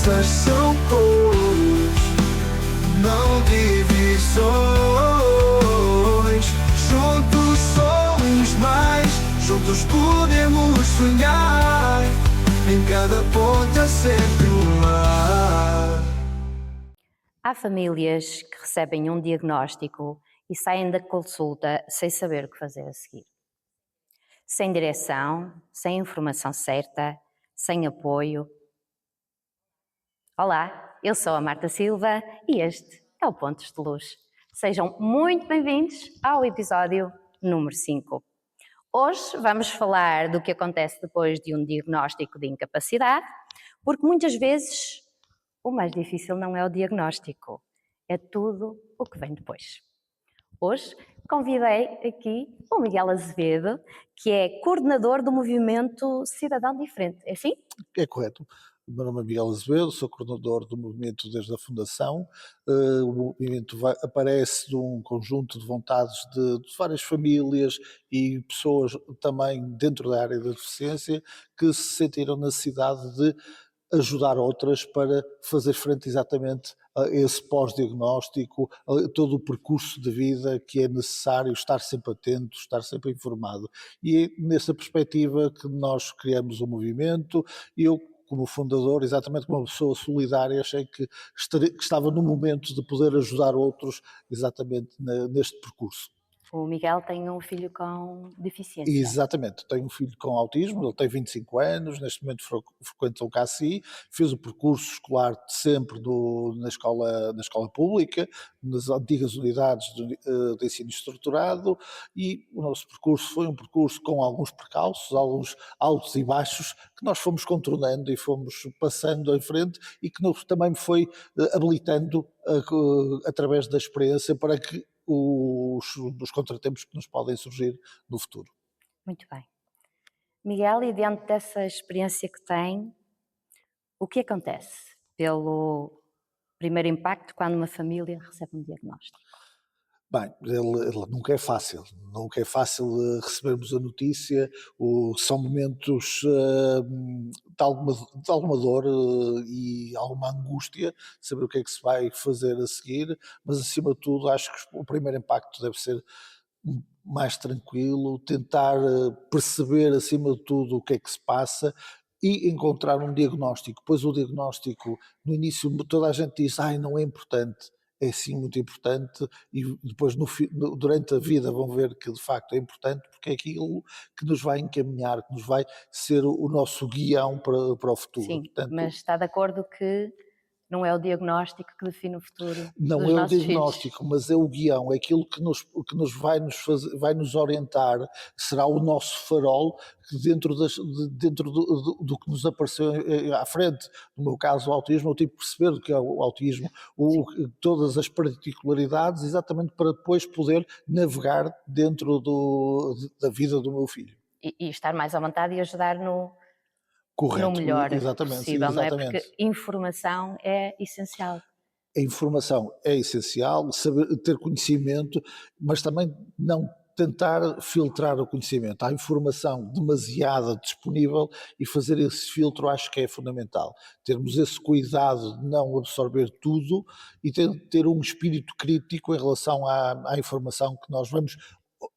Conversas são cores, não divisões. Juntos somos mais, juntos podemos sonhar. Em cada ponte há sempre um lar. Há famílias que recebem um diagnóstico e saem da consulta sem saber o que fazer a seguir. Sem direção, sem informação certa, sem apoio. Olá, eu sou a Marta Silva e este é o Pontos de Luz. Sejam muito bem-vindos ao episódio número 5. Hoje vamos falar do que acontece depois de um diagnóstico de incapacidade, porque muitas vezes o mais difícil não é o diagnóstico, é tudo o que vem depois. Hoje convidei aqui o Miguel Azevedo, que é coordenador do movimento Cidadão Diferente, é assim? É correto. O meu nome é Miguel Azevedo, sou coordenador do movimento desde a fundação. O movimento aparece de um conjunto de vontades de várias famílias e pessoas também dentro da área da deficiência que se sentiram na necessidade de ajudar outras para fazer frente exatamente a esse pós-diagnóstico, a todo o percurso de vida que é necessário estar sempre atento, estar sempre informado. E é nessa perspectiva que nós criamos o movimento. Eu, como fundador, exatamente como uma pessoa solidária, achei que estava no momento de poder ajudar outros exatamente neste percurso. O Miguel tem um filho com deficiência. Exatamente, tenho um filho com autismo, ele tem 25 anos, neste momento frequenta o CACI, fez o percurso escolar de sempre na escola pública, nas antigas unidades de ensino estruturado, e o nosso percurso foi um percurso com alguns percalços, alguns altos e baixos, que nós fomos contornando e fomos passando em frente e que também me foi habilitando através da experiência para que os contratempos que nos podem surgir no futuro. Muito bem. Miguel, e diante dessa experiência que tem, o que acontece pelo primeiro impacto quando uma família recebe um diagnóstico? Bem, ele nunca é fácil recebermos a notícia, são momentos de alguma dor e alguma angústia, saber o que é que se vai fazer a seguir, mas acima de tudo acho que o primeiro impacto deve ser mais tranquilo, tentar perceber acima de tudo o que é que se passa e encontrar um diagnóstico, pois o diagnóstico no início toda a gente diz, não é importante, é sim muito importante e depois durante a vida vão ver que de facto é importante porque é aquilo que nos vai encaminhar, que nos vai ser o nosso guião para o futuro. Sim, portanto, mas está de acordo que não é o diagnóstico que define o futuro não dos é o nossos diagnóstico, filhos. mas é o guião, é aquilo que nos vai vai nos orientar, será o nosso farol que dentro do que nos apareceu à frente. No meu caso, o autismo, eu tive que perceber o que é o autismo, todas as particularidades, exatamente para depois poder navegar dentro da vida do meu filho. E estar mais à vontade e ajudar no Correto, melhor exatamente, possível, não é? exatamente. Porque informação é essencial. A informação é essencial, saber, ter conhecimento, mas também não tentar filtrar o conhecimento. Há informação demasiada disponível e fazer esse filtro acho que é fundamental. Termos esse cuidado de não absorver tudo e ter um espírito crítico em relação à informação que nós vamos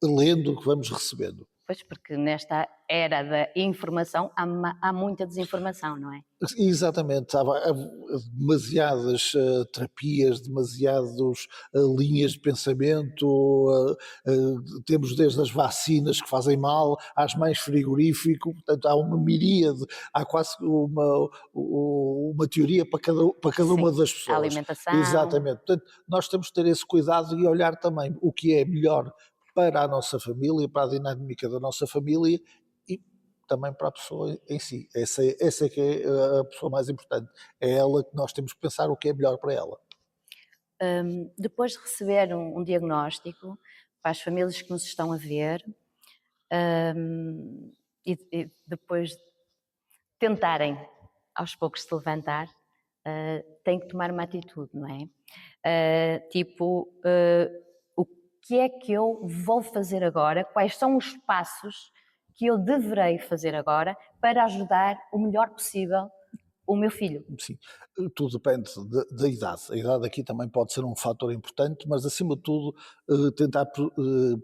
lendo, que vamos recebendo. Pois, porque nesta era da informação há muita desinformação, não é? Exatamente, há demasiadas terapias, demasiadas linhas de pensamento, temos desde as vacinas que fazem mal, às mães frigorífico, portanto há uma miríade, há quase uma teoria para cada uma das pessoas. A alimentação. Exatamente, portanto nós temos que ter esse cuidado e olhar também o que é melhor para a nossa família, para a dinâmica da nossa família e também para a pessoa em si. Essa é que é a pessoa mais importante. É ela que nós temos que pensar o que é melhor para ela. Depois de receber um diagnóstico, para as famílias que nos estão a ver, e depois de tentarem aos poucos se levantar, têm que tomar uma atitude, não é? O que é que eu vou fazer agora? Quais são os passos que eu deverei fazer agora para ajudar o melhor possível o meu filho. Sim, tudo depende da idade. A idade aqui também pode ser um fator importante, mas acima de tudo tentar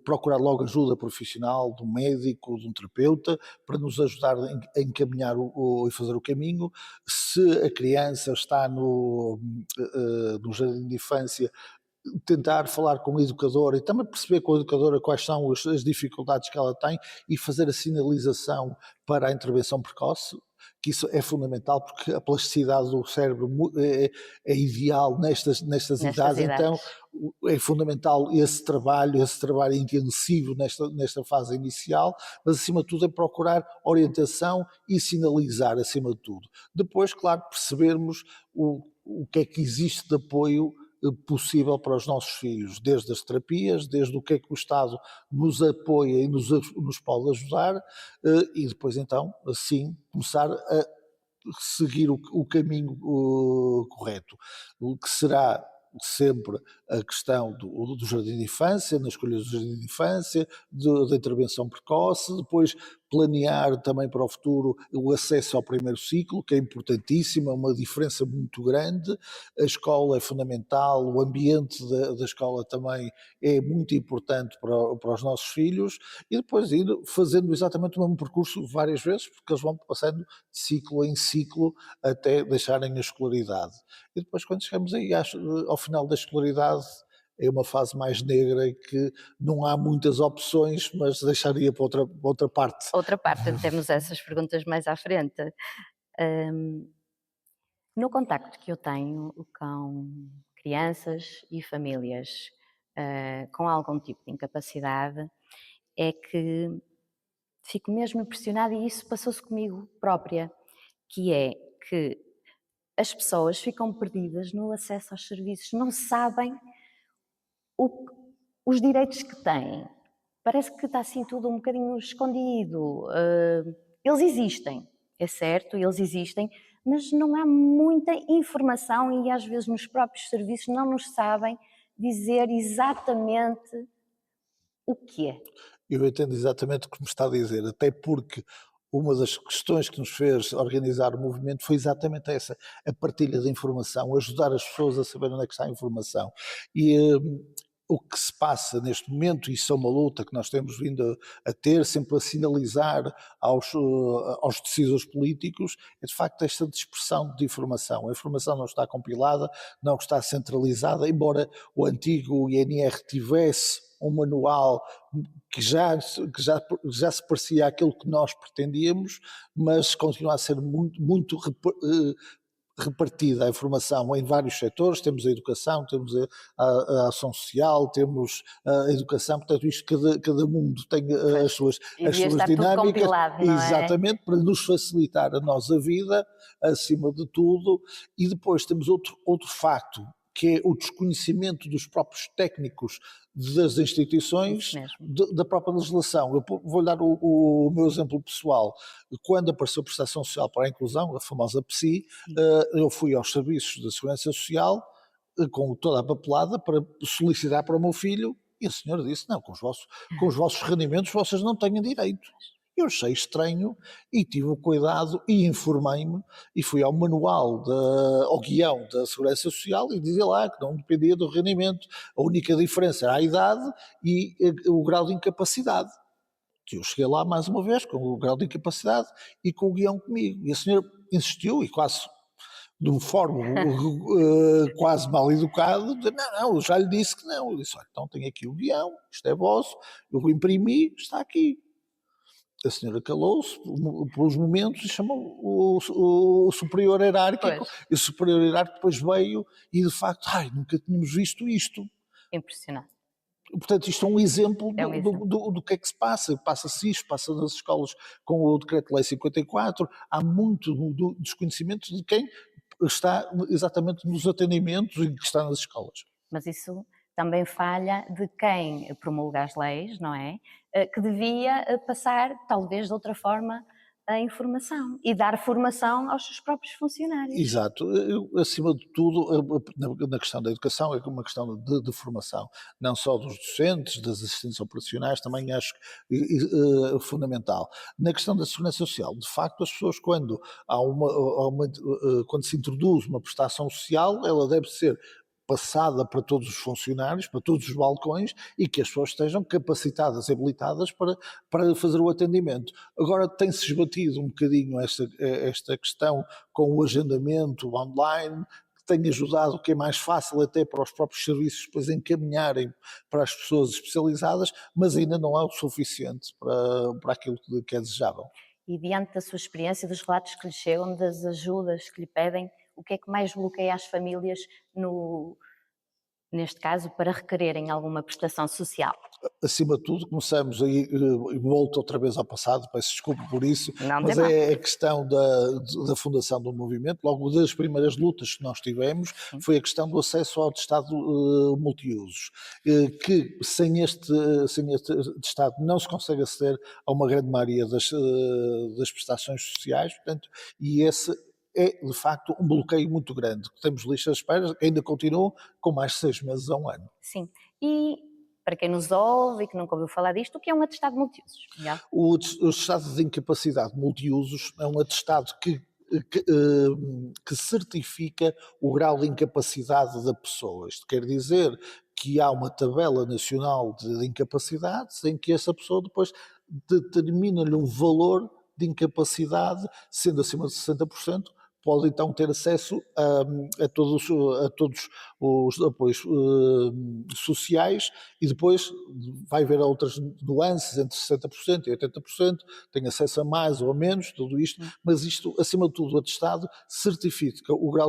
procurar logo ajuda profissional, de um médico, de um terapeuta, para nos ajudar a encaminhar e fazer o caminho. Se a criança está no jardim de infância, tentar falar com o educador e também perceber com a educadora quais são as dificuldades que ela tem e fazer a sinalização para a intervenção precoce, que isso é fundamental porque a plasticidade do cérebro é ideal nestas Nestas idades, então idades. é fundamental esse trabalho intensivo nesta fase inicial, mas acima de tudo é procurar orientação e sinalizar acima de tudo. Depois, claro, percebermos o que é que existe de apoio possível para os nossos filhos, desde as terapias, desde o que é que o Estado nos apoia e nos pode ajudar, e depois então, assim, começar a seguir o caminho correto, o que será sempre a questão do jardim de infância, na escolha do jardim de infância, da intervenção precoce, depois planear também para o futuro o acesso ao primeiro ciclo, que é importantíssimo, é uma diferença muito grande. A escola é fundamental, o ambiente da escola também é muito importante para os nossos filhos, e depois ir fazendo exatamente o mesmo percurso várias vezes, porque eles vão passando de ciclo em ciclo até deixarem a escolaridade. E depois, quando chegamos aí ao final da escolaridade, é uma fase mais negra em que não há muitas opções, mas deixaria para outra parte. Outra parte, temos essas perguntas mais à frente. No contacto que eu tenho com crianças e famílias com algum tipo de incapacidade, é que fico mesmo impressionada, e isso passou-se comigo própria, que é que as pessoas ficam perdidas no acesso aos serviços, não sabem os direitos que têm. Parece que está assim tudo um bocadinho escondido. Eles existem, é certo, eles existem, mas não há muita informação e às vezes nos próprios serviços não nos sabem dizer exatamente o que é. Eu entendo exatamente o que me está a dizer, até porque uma das questões que nos fez organizar o movimento foi exatamente essa, a partilha da informação, ajudar as pessoas a saber onde é que está a informação. E o que se passa neste momento, e isso é uma luta que nós temos vindo a ter, sempre a sinalizar aos decisores políticos, é de facto esta dispersão de informação. A informação não está compilada, não está centralizada, embora o antigo INR tivesse um manual que já se parecia àquilo que nós pretendíamos, mas continua a ser muito repartida a informação em vários setores. Temos a educação, temos a ação social, temos a educação, portanto isto cada mundo tem as suas estar dinâmicas, tudo compilado, não é? exatamente, para nos facilitar a nossa vida, acima de tudo. E depois temos outro facto, que é o desconhecimento dos próprios técnicos das instituições, da própria legislação. Eu vou dar o meu exemplo pessoal. Quando apareceu a prestação social para a inclusão, a famosa PSI, eu fui aos serviços da Segurança Social com toda a papelada para solicitar para o meu filho, e a senhora disse, não, com os vossos rendimentos vocês não têm direito. Eu achei estranho e tive o cuidado e informei-me e fui ao manual, ao guião da Segurança Social e dizia lá que não dependia do rendimento, a única diferença era a idade e o grau de incapacidade. Eu cheguei lá mais uma vez com o grau de incapacidade e com o guião comigo. E a senhora insistiu e quase de uma forma quase mal educado, não, eu já lhe disse que não. Eu disse, olha, então tenho aqui o guião, isto é vosso, eu imprimi, está aqui. A senhora calou-se por uns momentos e chamou o superior hierárquico, e o superior hierárquico depois veio e de facto, nunca tínhamos visto isto. Impressionante. Portanto, isto é um exemplo do que é que se passa. Passa-se isto, passa nas escolas com o Decreto-Lei 54, há muito desconhecimento de quem está exatamente nos atendimentos e que está nas escolas. Mas isso também falha de quem promulga as leis, não é? Que devia passar, talvez de outra forma, a informação e dar formação aos seus próprios funcionários. Exato. Acima de tudo, na questão da educação, é uma questão de formação, não só dos docentes, das assistentes operacionais, também acho fundamental. Na questão da segurança social, de facto, as pessoas, quando se introduz uma prestação social, ela deve ser passada para todos os funcionários, para todos os balcões, e que as pessoas estejam capacitadas e habilitadas para fazer o atendimento. Agora tem-se esbatido um bocadinho esta questão com o agendamento online, que tem ajudado, que é mais fácil até para os próprios serviços depois encaminharem para as pessoas especializadas, mas ainda não é o suficiente para aquilo que é desejável. E diante da sua experiência, dos relatos que lhe chegam, das ajudas que lhe pedem, o que é que mais bloqueia as famílias, neste caso, para requererem alguma prestação social? Acima de tudo, começamos aí, volto outra vez ao passado, peço desculpa por isso, Não mas tem mal. é a questão da fundação do movimento. Logo das primeiras lutas que nós tivemos, foi a questão do acesso ao atestado multiusos, que sem este atestado não se consegue aceder a uma grande maioria das prestações sociais, portanto, e esse é, de facto, um bloqueio muito grande. Temos listas de espera que ainda continuam com mais de 6 meses a um ano. Sim. E para quem nos ouve e que nunca ouviu falar disto, o que é um atestado multiusos? Miguel? O atestado de incapacidade multiusos é um atestado que certifica o grau de incapacidade da pessoa. Isto quer dizer que há uma tabela nacional de incapacidades em que essa pessoa depois determina-lhe um valor de incapacidade, sendo acima de 60%, pode então ter acesso a todos os apoios sociais, e depois vai haver outras nuances entre 60% e 80%, tem acesso a mais ou a menos, tudo isto, mas isto, acima de tudo, o atestado certifica o grau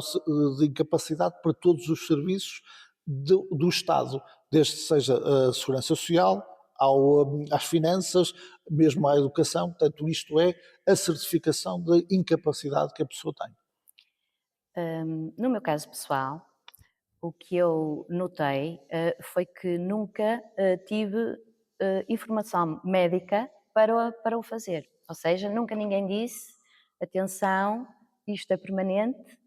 de incapacidade para todos os serviços do Estado, desde que seja a segurança social, às finanças, mesmo à educação. Portanto, isto é a certificação da incapacidade que a pessoa tem. No meu caso pessoal, o que eu notei foi que nunca tive informação médica para o fazer. Ou seja, nunca ninguém disse, atenção, isto é permanente,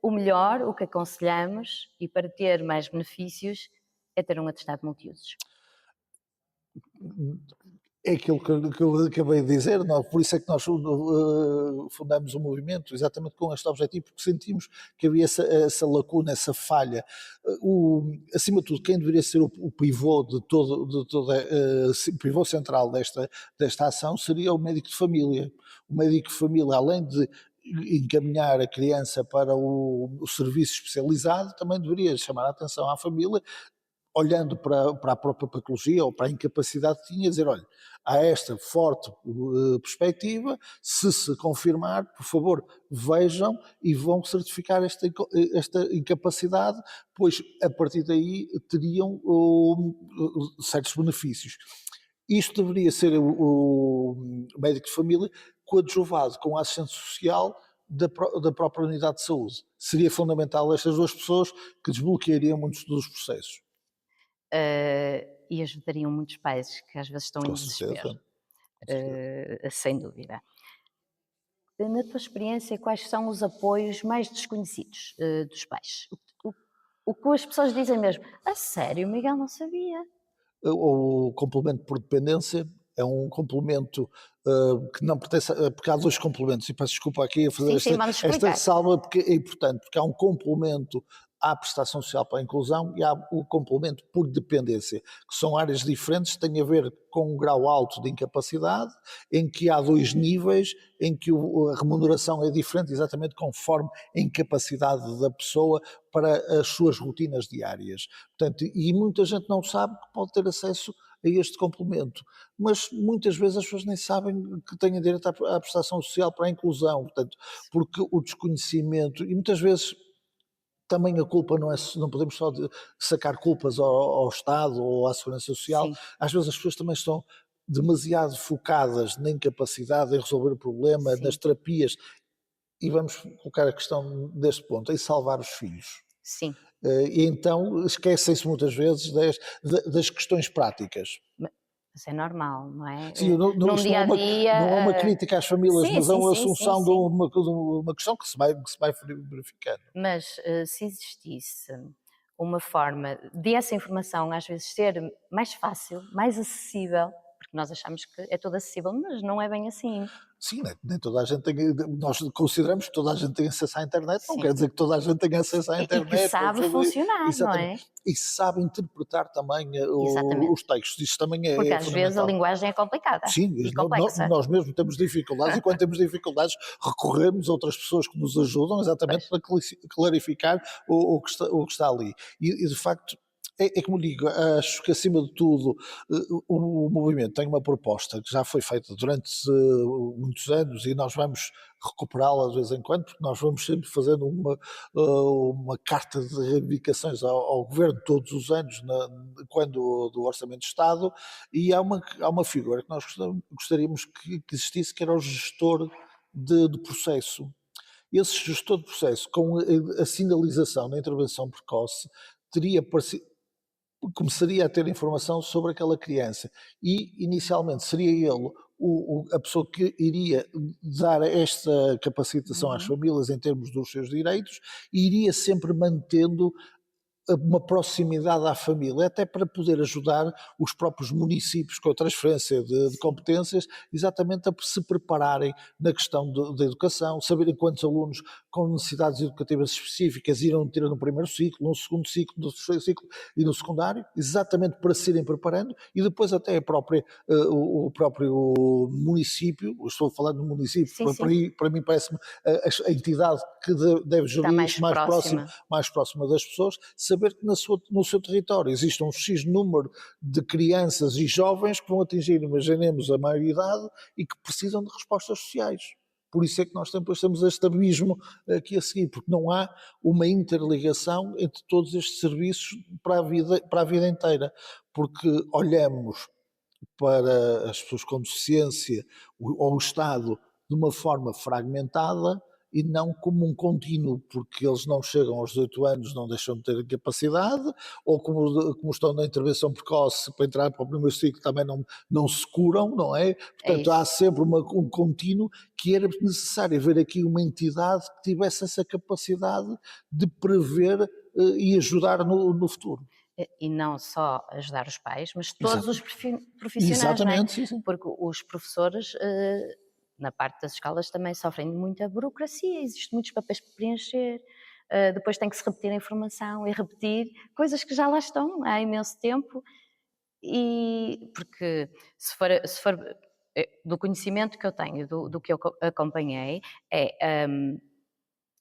o melhor, o que aconselhamos, e para ter mais benefícios, é ter um atestado multiusos. É aquilo que eu acabei de dizer, por isso é que nós fundamos o movimento, exatamente com este objetivo, porque sentimos que havia essa lacuna, essa falha. Acima de tudo, quem deveria ser o pivô o pivô central desta ação seria o médico de família. O médico de família, além de encaminhar a criança para o serviço especializado, também deveria chamar a atenção à família, olhando para a própria patologia ou para a incapacidade que tinha, dizer, olha, há esta forte perspectiva, se confirmar, por favor, vejam e vão certificar esta incapacidade, pois a partir daí teriam certos benefícios. Isto deveria ser o médico de família coadjuvado com a assistente social da própria unidade de saúde. Seria fundamental estas duas pessoas que desbloqueariam muitos dos processos. E ajudariam muitos pais que às vezes estão em desespero. Sem dúvida. Na tua experiência, quais são os apoios mais desconhecidos dos pais? O que as pessoas dizem mesmo, a sério, o Miguel não sabia. O complemento por dependência é um complemento que não pertence, porque há dois complementos, e peço desculpa aqui a fazer esta ressalva, porque é importante, porque há um complemento à prestação social para a inclusão e há o complemento por dependência, que são áreas diferentes, têm a ver com um grau alto de incapacidade, em que há dois níveis, em que a remuneração é diferente exatamente conforme a incapacidade da pessoa para as suas rotinas diárias. Portanto, e muita gente não sabe que pode ter acesso a este complemento, mas muitas vezes as pessoas nem sabem que têm direito à prestação social para a inclusão, portanto, porque o desconhecimento, e muitas vezes também a culpa não podemos só sacar culpas ao Estado ou à Segurança Social. Sim. Às vezes as pessoas também estão demasiado focadas na incapacidade em resolver o problema, sim, nas terapias, e vamos colocar a questão deste ponto, em salvar os filhos. Sim. E então esquecem-se muitas vezes das questões práticas. Isso é normal, não é? Sim, Num isto dia a dia. não é uma crítica às famílias, Sim, mas é sim, uma sim, sim, assunção de sim. uma questão que se vai verificando. Mas se existisse uma forma de essa informação às vezes ser mais fácil, mais acessível, porque nós achamos que é tudo acessível, mas não é bem assim. Sim, nem toda a gente tem. Nós consideramos que toda a gente tem acesso à internet, não Sim. quer dizer que toda a gente tenha acesso à E que internet. sabe funcionar, não Exatamente. é? E sabe interpretar também Exatamente. os textos. Isso também Porque é às vezes a fundamental. linguagem é complicada Sim, e complexa. nós mesmos temos dificuldades e quando temos dificuldades recorremos a outras pessoas que nos ajudam exatamente Pois. para clarificar o que está ali. E de facto, é como digo, acho que acima de tudo o movimento tem uma proposta que já foi feita durante muitos anos e nós vamos recuperá-la de vez em quando, porque nós vamos sempre fazendo uma carta de reivindicações ao governo todos os anos, quando do Orçamento de Estado, e há uma figura que nós gostaríamos que existisse, que era o gestor de processo. Esse gestor de processo, com a sinalização da intervenção precoce, começaria a ter informação sobre aquela criança e inicialmente seria ele a pessoa que iria dar esta capacitação às Uhum. famílias em termos dos seus direitos e iria sempre mantendo uma proximidade à família, até para poder ajudar os próprios municípios com a transferência de Sim. competências, exatamente a se prepararem na questão da educação, saberem quantos alunos com necessidades educativas específicas irão ter no primeiro ciclo, no segundo ciclo, no terceiro ciclo e no secundário, exatamente para se irem preparando, e depois até o próprio município, estou a falar do município, Sim, sim. para mim parece-me a entidade que deve Está gerir mais isto próxima. mais próxima das pessoas, saber que no seu território existe um X número de crianças e jovens que vão atingir, imaginemos, a maioridade e que precisam de respostas sociais. Por isso é que nós depois temos este abismo aqui a seguir, porque não há uma interligação entre todos estes serviços para a vida inteira, porque olhamos para as pessoas com deficiência ou o Estado de uma forma fragmentada e não como um contínuo, porque eles não chegam aos 18 anos, não deixam de ter capacidade, ou como estão na intervenção precoce para entrar para o primeiro ciclo também não se curam, não é? É Portanto, há isso. sempre um contínuo que era necessário haver aqui uma entidade que tivesse essa capacidade de prever e ajudar no futuro. E não só ajudar os pais, mas todos Exato. os profissionais, não é? Exatamente, sim, sim. Porque os professores, na parte das escolas, também sofrem de muita burocracia, existem muitos papéis para preencher, depois tem que se repetir a informação e repetir coisas que já lá estão há imenso tempo, e porque se for do conhecimento que eu tenho, do que eu acompanhei,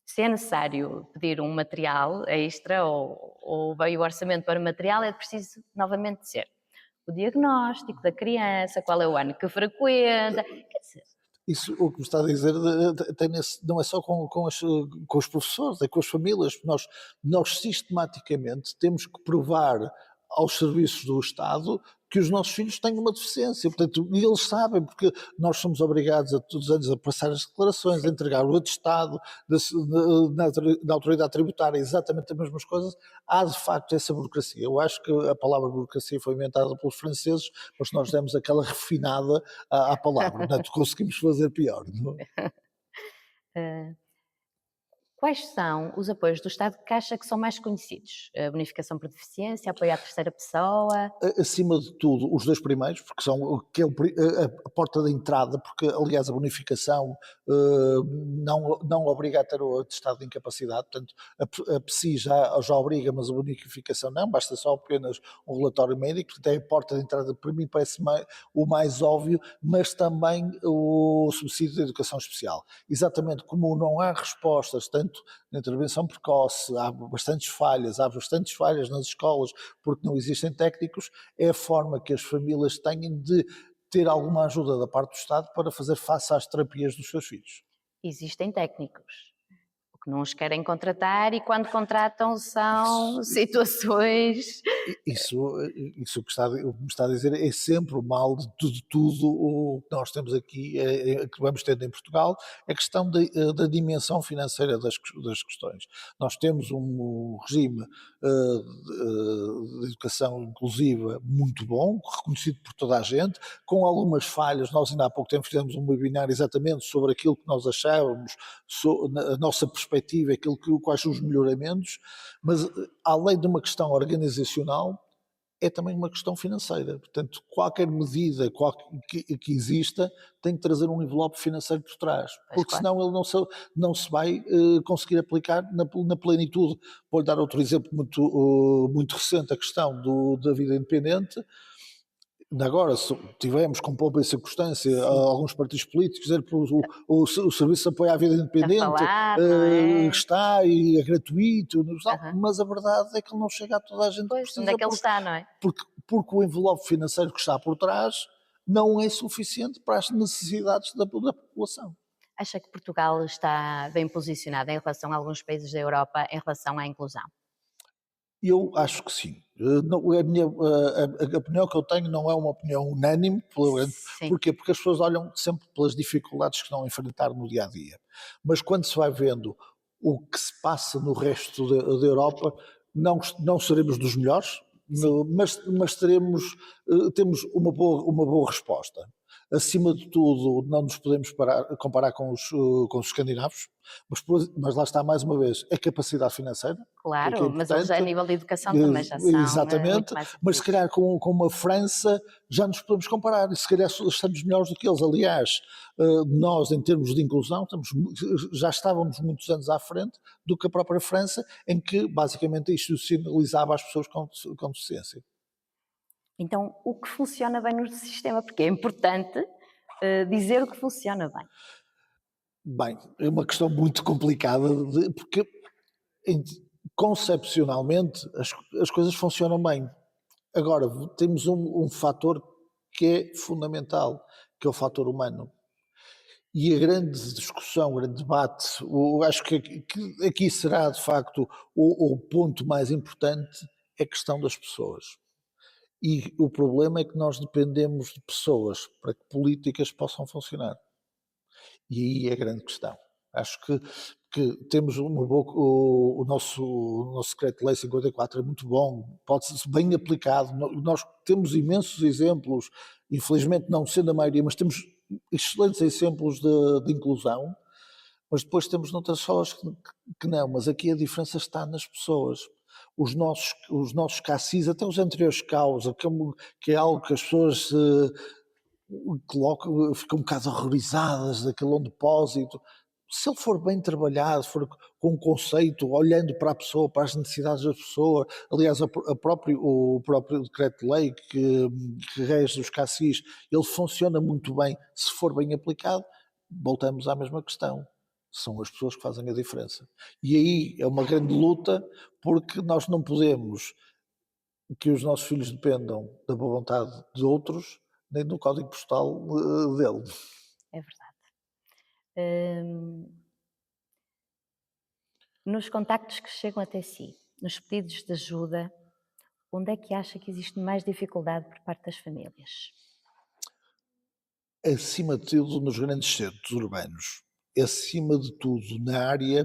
se é necessário pedir um material extra ou veio o orçamento para o material, é preciso novamente dizer o diagnóstico da criança, qual é o ano que frequenta, quer dizer, Isso, o que me está a dizer, não é só com os professores, é com as famílias. Nós sistematicamente temos que provar aos serviços do Estado que os nossos filhos têm uma deficiência. Portanto, e eles sabem, porque nós somos obrigados a todos os anos a passar as declarações, a entregar o atestado na autoridade tributária, exatamente as mesmas coisas. Há de facto essa burocracia. Eu acho que a palavra burocracia foi inventada pelos franceses, mas nós demos aquela refinada à palavra. Portanto, conseguimos fazer pior. Não é? quais são os apoios do Estado que acha que são mais conhecidos? A bonificação por deficiência, apoio à terceira pessoa? Acima de tudo, os dois primeiros, porque a porta de entrada, porque aliás a bonificação não obriga a ter o atestado de incapacidade, portanto a PSI já obriga, mas a bonificação não, basta só apenas um relatório médico, portanto é a porta de entrada, para mim parece o mais óbvio, mas também o subsídio de educação especial. Exatamente como não há respostas, tanto na intervenção precoce, há bastantes falhas nas escolas, porque não existem técnicos, é a forma que as famílias têm de ter alguma ajuda da parte do Estado para fazer face às terapias dos seus filhos. Existem técnicos, o que não os querem contratar e quando contratam são situações Isso o que me está a dizer é sempre o mal de tudo o que nós temos aqui, que vamos tendo em Portugal, é a questão da dimensão financeira das questões. Nós temos um regime de educação inclusiva muito bom, reconhecido por toda a gente, com algumas falhas. Nós ainda há pouco tempo fizemos um webinar exatamente sobre aquilo que nós achávamos, a nossa perspectiva, quais são os melhoramentos, mas além de uma questão organizacional, é também uma questão financeira. Portanto, qualquer medida que exista tem que trazer um envelope financeiro por trás, porque claro. senão ele não se vai conseguir aplicar na plenitude. Vou-lhe dar outro exemplo muito recente, a questão da vida independente. Agora, tivemos com pompa e circunstância alguns partidos políticos dizer que o Serviço de Apoio à Vida Independente falar, não é? está e é gratuito, Aham. mas a verdade é que ele não chega a toda a gente que Pois, precisa, onde é que ele está, não é? porque o envelope financeiro que está por trás não é suficiente para as necessidades da população. Acha que Portugal está bem posicionado em relação a alguns países da Europa em relação à inclusão? Eu acho que sim. A opinião que eu tenho não é uma opinião unânime. Sim, Porquê? Porque as pessoas olham sempre pelas dificuldades que estão a enfrentar no dia a dia. Mas quando se vai vendo o que se passa no resto da Europa, não seremos dos melhores, mas temos uma boa resposta. Acima de tudo, não nos podemos comparar com os escandinavos, mas lá está mais uma vez a capacidade financeira, que é claro, mas eles a importante. nível de educação também já são muito Exatamente, mais mas se evoluídos. calhar com uma França já nos podemos comparar, e se calhar estamos melhores do que eles. Aliás, nós em termos de inclusão já estávamos muitos anos à frente do que a própria França, em que basicamente institucionalizava as pessoas com deficiência. Então, o que funciona bem no sistema? Porque é importante dizer o que funciona bem. Bem, é uma questão muito complicada, porque em- concepcionalmente as coisas funcionam bem. Agora, temos um fator que é fundamental, que é o fator humano. E a grande discussão, o grande debate, acho que aqui será de facto o ponto mais importante, é a questão das pessoas. E o problema é que nós dependemos de pessoas para que políticas possam funcionar. E aí é a grande questão. Acho que temos uma boa, o nosso decreto-lei 54 é muito bom, pode ser bem aplicado. Nós temos imensos exemplos, infelizmente não sendo a maioria, mas temos excelentes exemplos de inclusão, mas depois temos noutras salas que não. Mas aqui a diferença está nas pessoas. Os nossos CACIs, até os anteriores CAUs, que é algo que as pessoas ficam um bocado horrorizadas daquele depósito. Se ele for bem trabalhado, for com um conceito, olhando para a pessoa, para as necessidades da pessoa, aliás, o próprio decreto-lei que rege os CACIs, ele funciona muito bem se for bem aplicado. Voltamos à mesma questão. São as pessoas que fazem a diferença. E aí é uma grande luta, porque nós não podemos que os nossos filhos dependam da boa vontade de outros, nem do código postal dele. É verdade. Nos contactos que chegam até si, nos pedidos de ajuda, onde é que acha que existe mais dificuldade por parte das famílias? Acima de tudo nos grandes centros urbanos, acima de tudo na área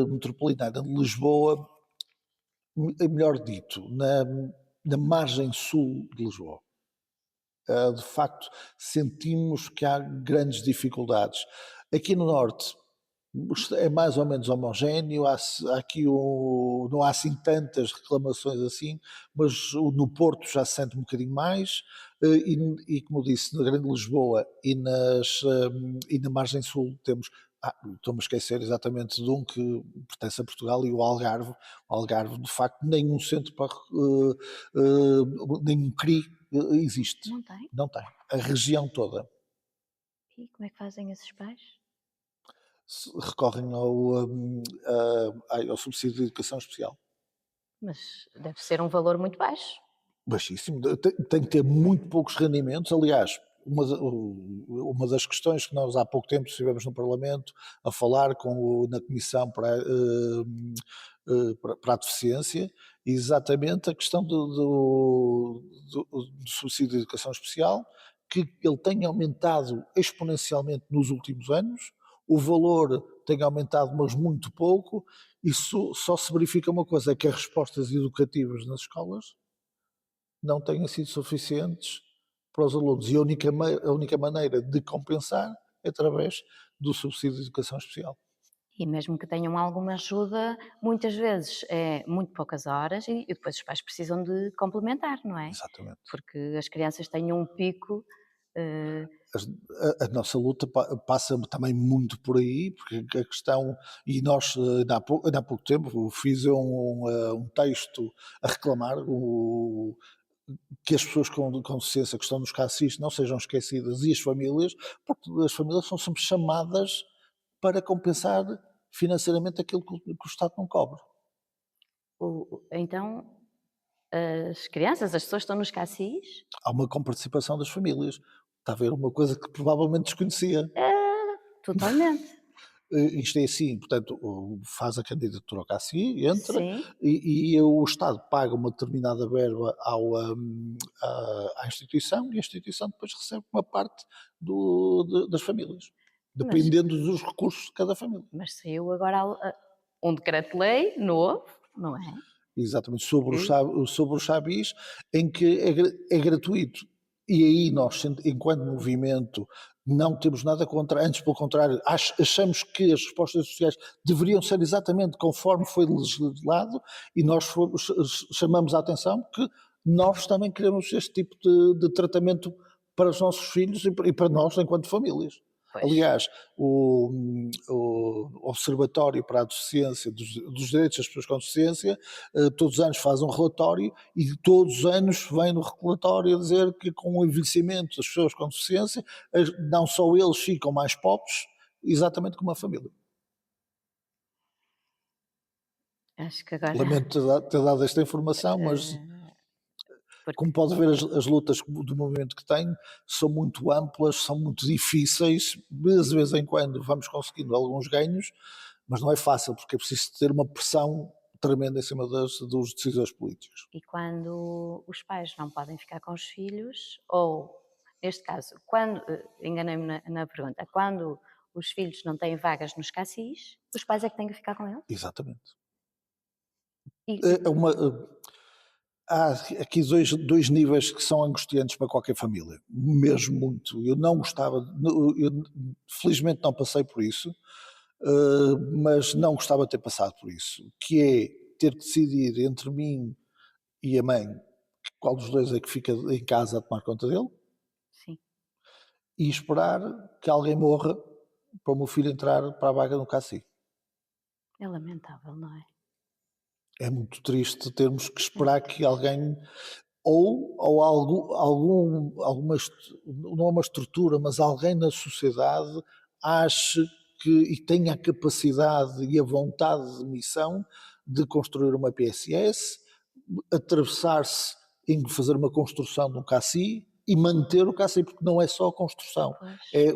metropolitana de Lisboa, melhor dito, na margem sul de Lisboa. De facto, sentimos que há grandes dificuldades. Aqui no Norte é mais ou menos homogéneo, aqui não há assim tantas reclamações assim, mas no Porto já se sente um bocadinho mais, e como disse, na Grande Lisboa e na margem sul temos, estou-me a esquecer exatamente de um que pertence a Portugal, e o Algarve. O Algarve, de facto, nenhum centro para nenhum CRI existe. Não tem? Não tem. A região toda. E como é que fazem esses pais? Recorrem ao subsídio de educação especial. Mas deve ser um valor muito baixo. Baixíssimo. Tem que ter muito poucos rendimentos. Aliás, uma das questões que nós há pouco tempo estivemos no Parlamento a falar na Comissão para a Deficiência, exatamente a questão do subsídio de educação especial, que ele tem aumentado exponencialmente nos últimos anos, o valor tem aumentado, mas muito pouco, e só se verifica uma coisa, é que as respostas educativas nas escolas não têm sido suficientes para os alunos, e a única maneira de compensar é através do subsídio de educação especial. E mesmo que tenham alguma ajuda, muitas vezes é muito poucas horas e depois os pais precisam de complementar, não é? Exatamente. Porque as crianças têm um pico. As- a nossa luta passa também muito por aí, porque a questão, e nós ainda há pouco tempo fiz um texto a reclamar que as pessoas com deficiência que estão nos CACIS não sejam esquecidas, e as famílias, porque as famílias são sempre chamadas para compensar financeiramente aquilo que o Estado não cobre. Então, as crianças, as pessoas que estão nos CACIS, Há uma comparticipação das famílias. Está a ver uma coisa que provavelmente desconhecia. totalmente. Isto é assim, portanto, faz a candidatura ao CACI, entra, Sim, e o Estado paga uma determinada verba à instituição, e a instituição depois recebe uma parte das famílias, mas, dependendo dos recursos de cada família. mas saiu agora um decreto-lei novo, não é? Exatamente, sobre Que- sobre os chabis, em que é gratuito. E aí nós, enquanto movimento, não temos nada contra, antes pelo contrário, achamos que as respostas sociais deveriam ser exatamente conforme foi legislado, e nós chamamos a atenção que nós também queremos este tipo de tratamento para os nossos filhos e para nós enquanto famílias. Pois, Aliás, o Observatório para a Deficiência, dos Direitos das Pessoas com Deficiência, todos os anos faz um relatório, e todos os anos vem no relatório a dizer que com o envelhecimento das pessoas com deficiência, não só eles ficam mais pobres, exatamente como a família. acho que agora. Lamento ter dado esta informação, mas Porque, como pode ver, as lutas do movimento que tenho são muito amplas, são muito difíceis, de vez em quando vamos conseguindo alguns ganhos, mas não é fácil, porque é preciso ter uma pressão tremenda em cima dos decisores políticos. e quando os pais não podem ficar com os filhos, ou, neste caso, quando, enganei-me na pergunta, quando os filhos não têm vagas nos CACIS, os pais é que têm que ficar com eles? Exatamente. E, É uma, há aqui dois níveis que são angustiantes para qualquer família, mesmo muito. Eu não gostava, eu felizmente não passei por isso, mas não gostava de ter passado por isso, que é ter que decidir entre mim e a mãe qual dos dois é que fica em casa a tomar conta dele, sim, e esperar que alguém morra para o meu filho entrar para a vaga no CACI. é lamentável, não é? É muito triste termos que esperar que alguém, ou não é uma estrutura, mas alguém na sociedade ache e tenha a capacidade e a vontade de missão de construir uma PSS, atravessar-se em fazer uma construção de um CACI e manter o CACI, porque não é só a construção, Pois. é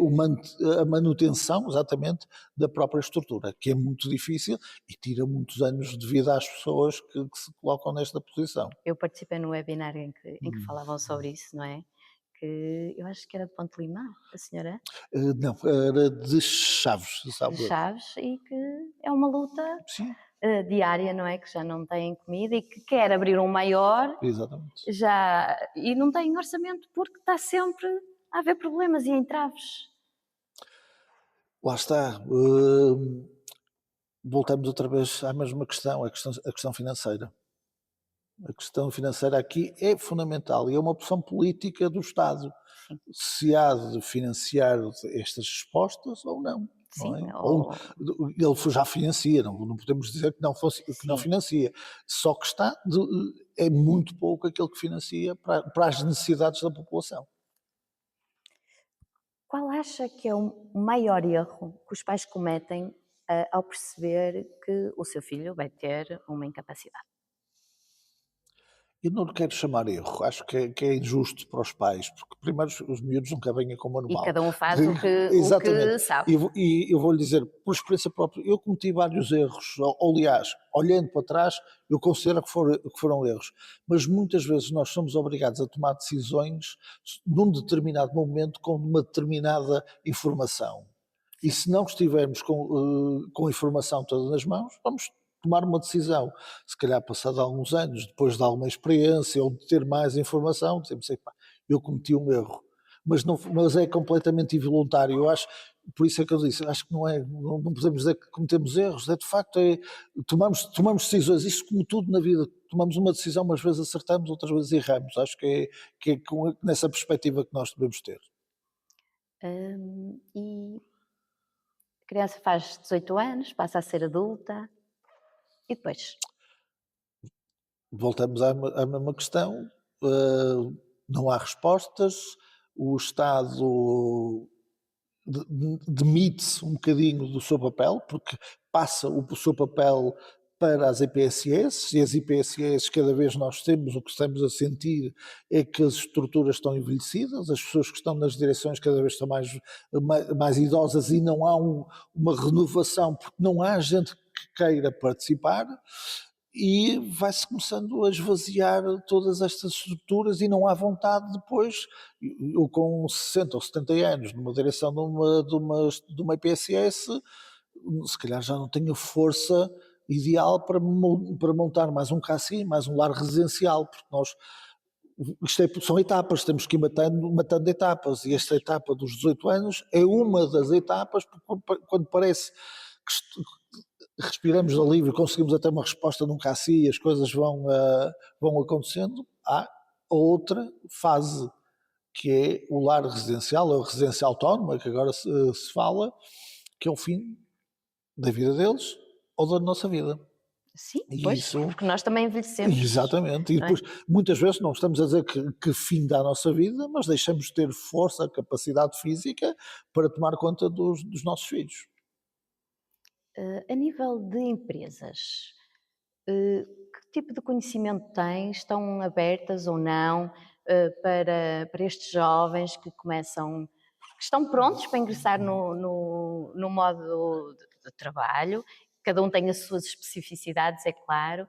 a manutenção, exatamente, da própria estrutura, que é muito difícil e tira muitos anos de vida às pessoas que se colocam nesta posição. Eu participei no webinar em que falavam sobre isso, não é? Que eu acho que era de Ponte Lima, a senhora Não, era de Chaves, de sabe? Chaves, e que é uma luta Sim, diária, não é? Que já não têm comida e que quer abrir um maior exatamente. já, e não tem orçamento porque está sempre a haver problemas e entraves. Lá está. Voltamos outra vez à mesma questão, a questão financeira. A questão financeira aqui é fundamental e é uma opção política do Estado. Sim, Se há de financiar estas respostas ou não. Não sim, é? Ou ele já financia, não podemos dizer que que não sim. financia. Só que é muito pouco aquilo que financia para as necessidades da população. Qual acha que é o maior erro que os pais cometem ao perceber que o seu filho vai ter uma incapacidade? Eu não lhe quero chamar erro, acho que é injusto para os pais, porque primeiro os miúdos nunca vêm com o E manual. cada um faz o Exatamente. que sabe. E eu vou-lhe dizer, por experiência própria, eu cometi vários erros, ou aliás, olhando para trás, eu considero que foram erros, mas muitas vezes nós somos obrigados a tomar decisões num determinado momento com uma determinada informação. E se não estivermos com a informação toda nas mãos, vamos tomar uma decisão. Se calhar passado alguns anos, depois de alguma experiência ou de ter mais informação, dizemos, "Epá, eu cometi um erro." Mas é completamente involuntário. Eu acho, por isso é que eu disse, acho que não podemos dizer que cometemos erros, é de facto, tomamos decisões, isso como tudo na vida, tomamos uma decisão, umas vezes acertamos, outras vezes erramos. Acho que é nessa perspectiva que nós devemos ter. E a criança faz 18 anos, passa a ser adulta, e depois? Voltamos à mesma questão, não há respostas, o Estado demite-se um bocadinho do seu papel, porque passa o seu papel para as IPSS, e as IPSS cada vez nós temos, o que estamos a sentir é que as estruturas estão envelhecidas, as pessoas que estão nas direções cada vez estão mais idosas e não há uma renovação, porque não há gente que queira participar, e vai-se começando a esvaziar todas estas estruturas e não há vontade depois, eu com 60 ou 70 anos numa direção de uma IPSS, se calhar já não tenho força ideal para montar mais um CACI, mais um lar residencial, porque são etapas, temos que ir matando etapas, e esta etapa dos 18 anos é uma das etapas, quando parece que respiramos alívio, conseguimos até uma resposta num CACI e as coisas vão acontecendo, há outra fase, que é o lar residencial, ou a residência autónoma, que agora se fala, que é o fim da vida deles ou da nossa vida. Sim, E pois, isso, porque nós também envelhecemos. exatamente, e depois muitas vezes não estamos a dizer que fim da nossa vida, mas deixamos de ter força, capacidade física para tomar conta dos nossos filhos. A nível de empresas, que tipo de conhecimento têm? Estão abertas ou não para estes jovens que começam, que estão prontos para ingressar no modo de trabalho? Cada um tem as suas especificidades, é claro.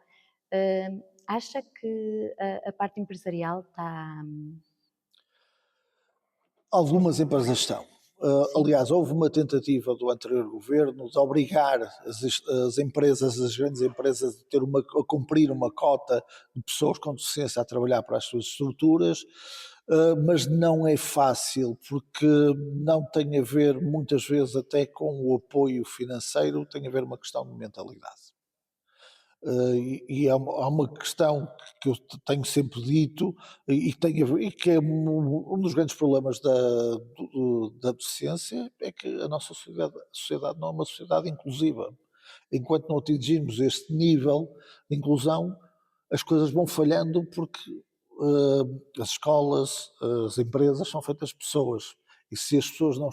Acha que a parte empresarial está... Algumas empresas estão. Aliás, houve uma tentativa do anterior governo de obrigar as empresas, as grandes empresas, a cumprir uma cota de pessoas com deficiência a trabalhar para as suas estruturas, mas não é fácil, porque não tem a ver, muitas vezes, até com o apoio financeiro, tem a ver uma questão de mentalidade. E há uma questão que eu tenho sempre dito e que é um dos grandes problemas da deficiência, é que a nossa sociedade não é uma sociedade inclusiva. Enquanto não atingirmos este nível de inclusão, as coisas vão falhando, porque as escolas, as empresas são feitas de pessoas. E se as pessoas não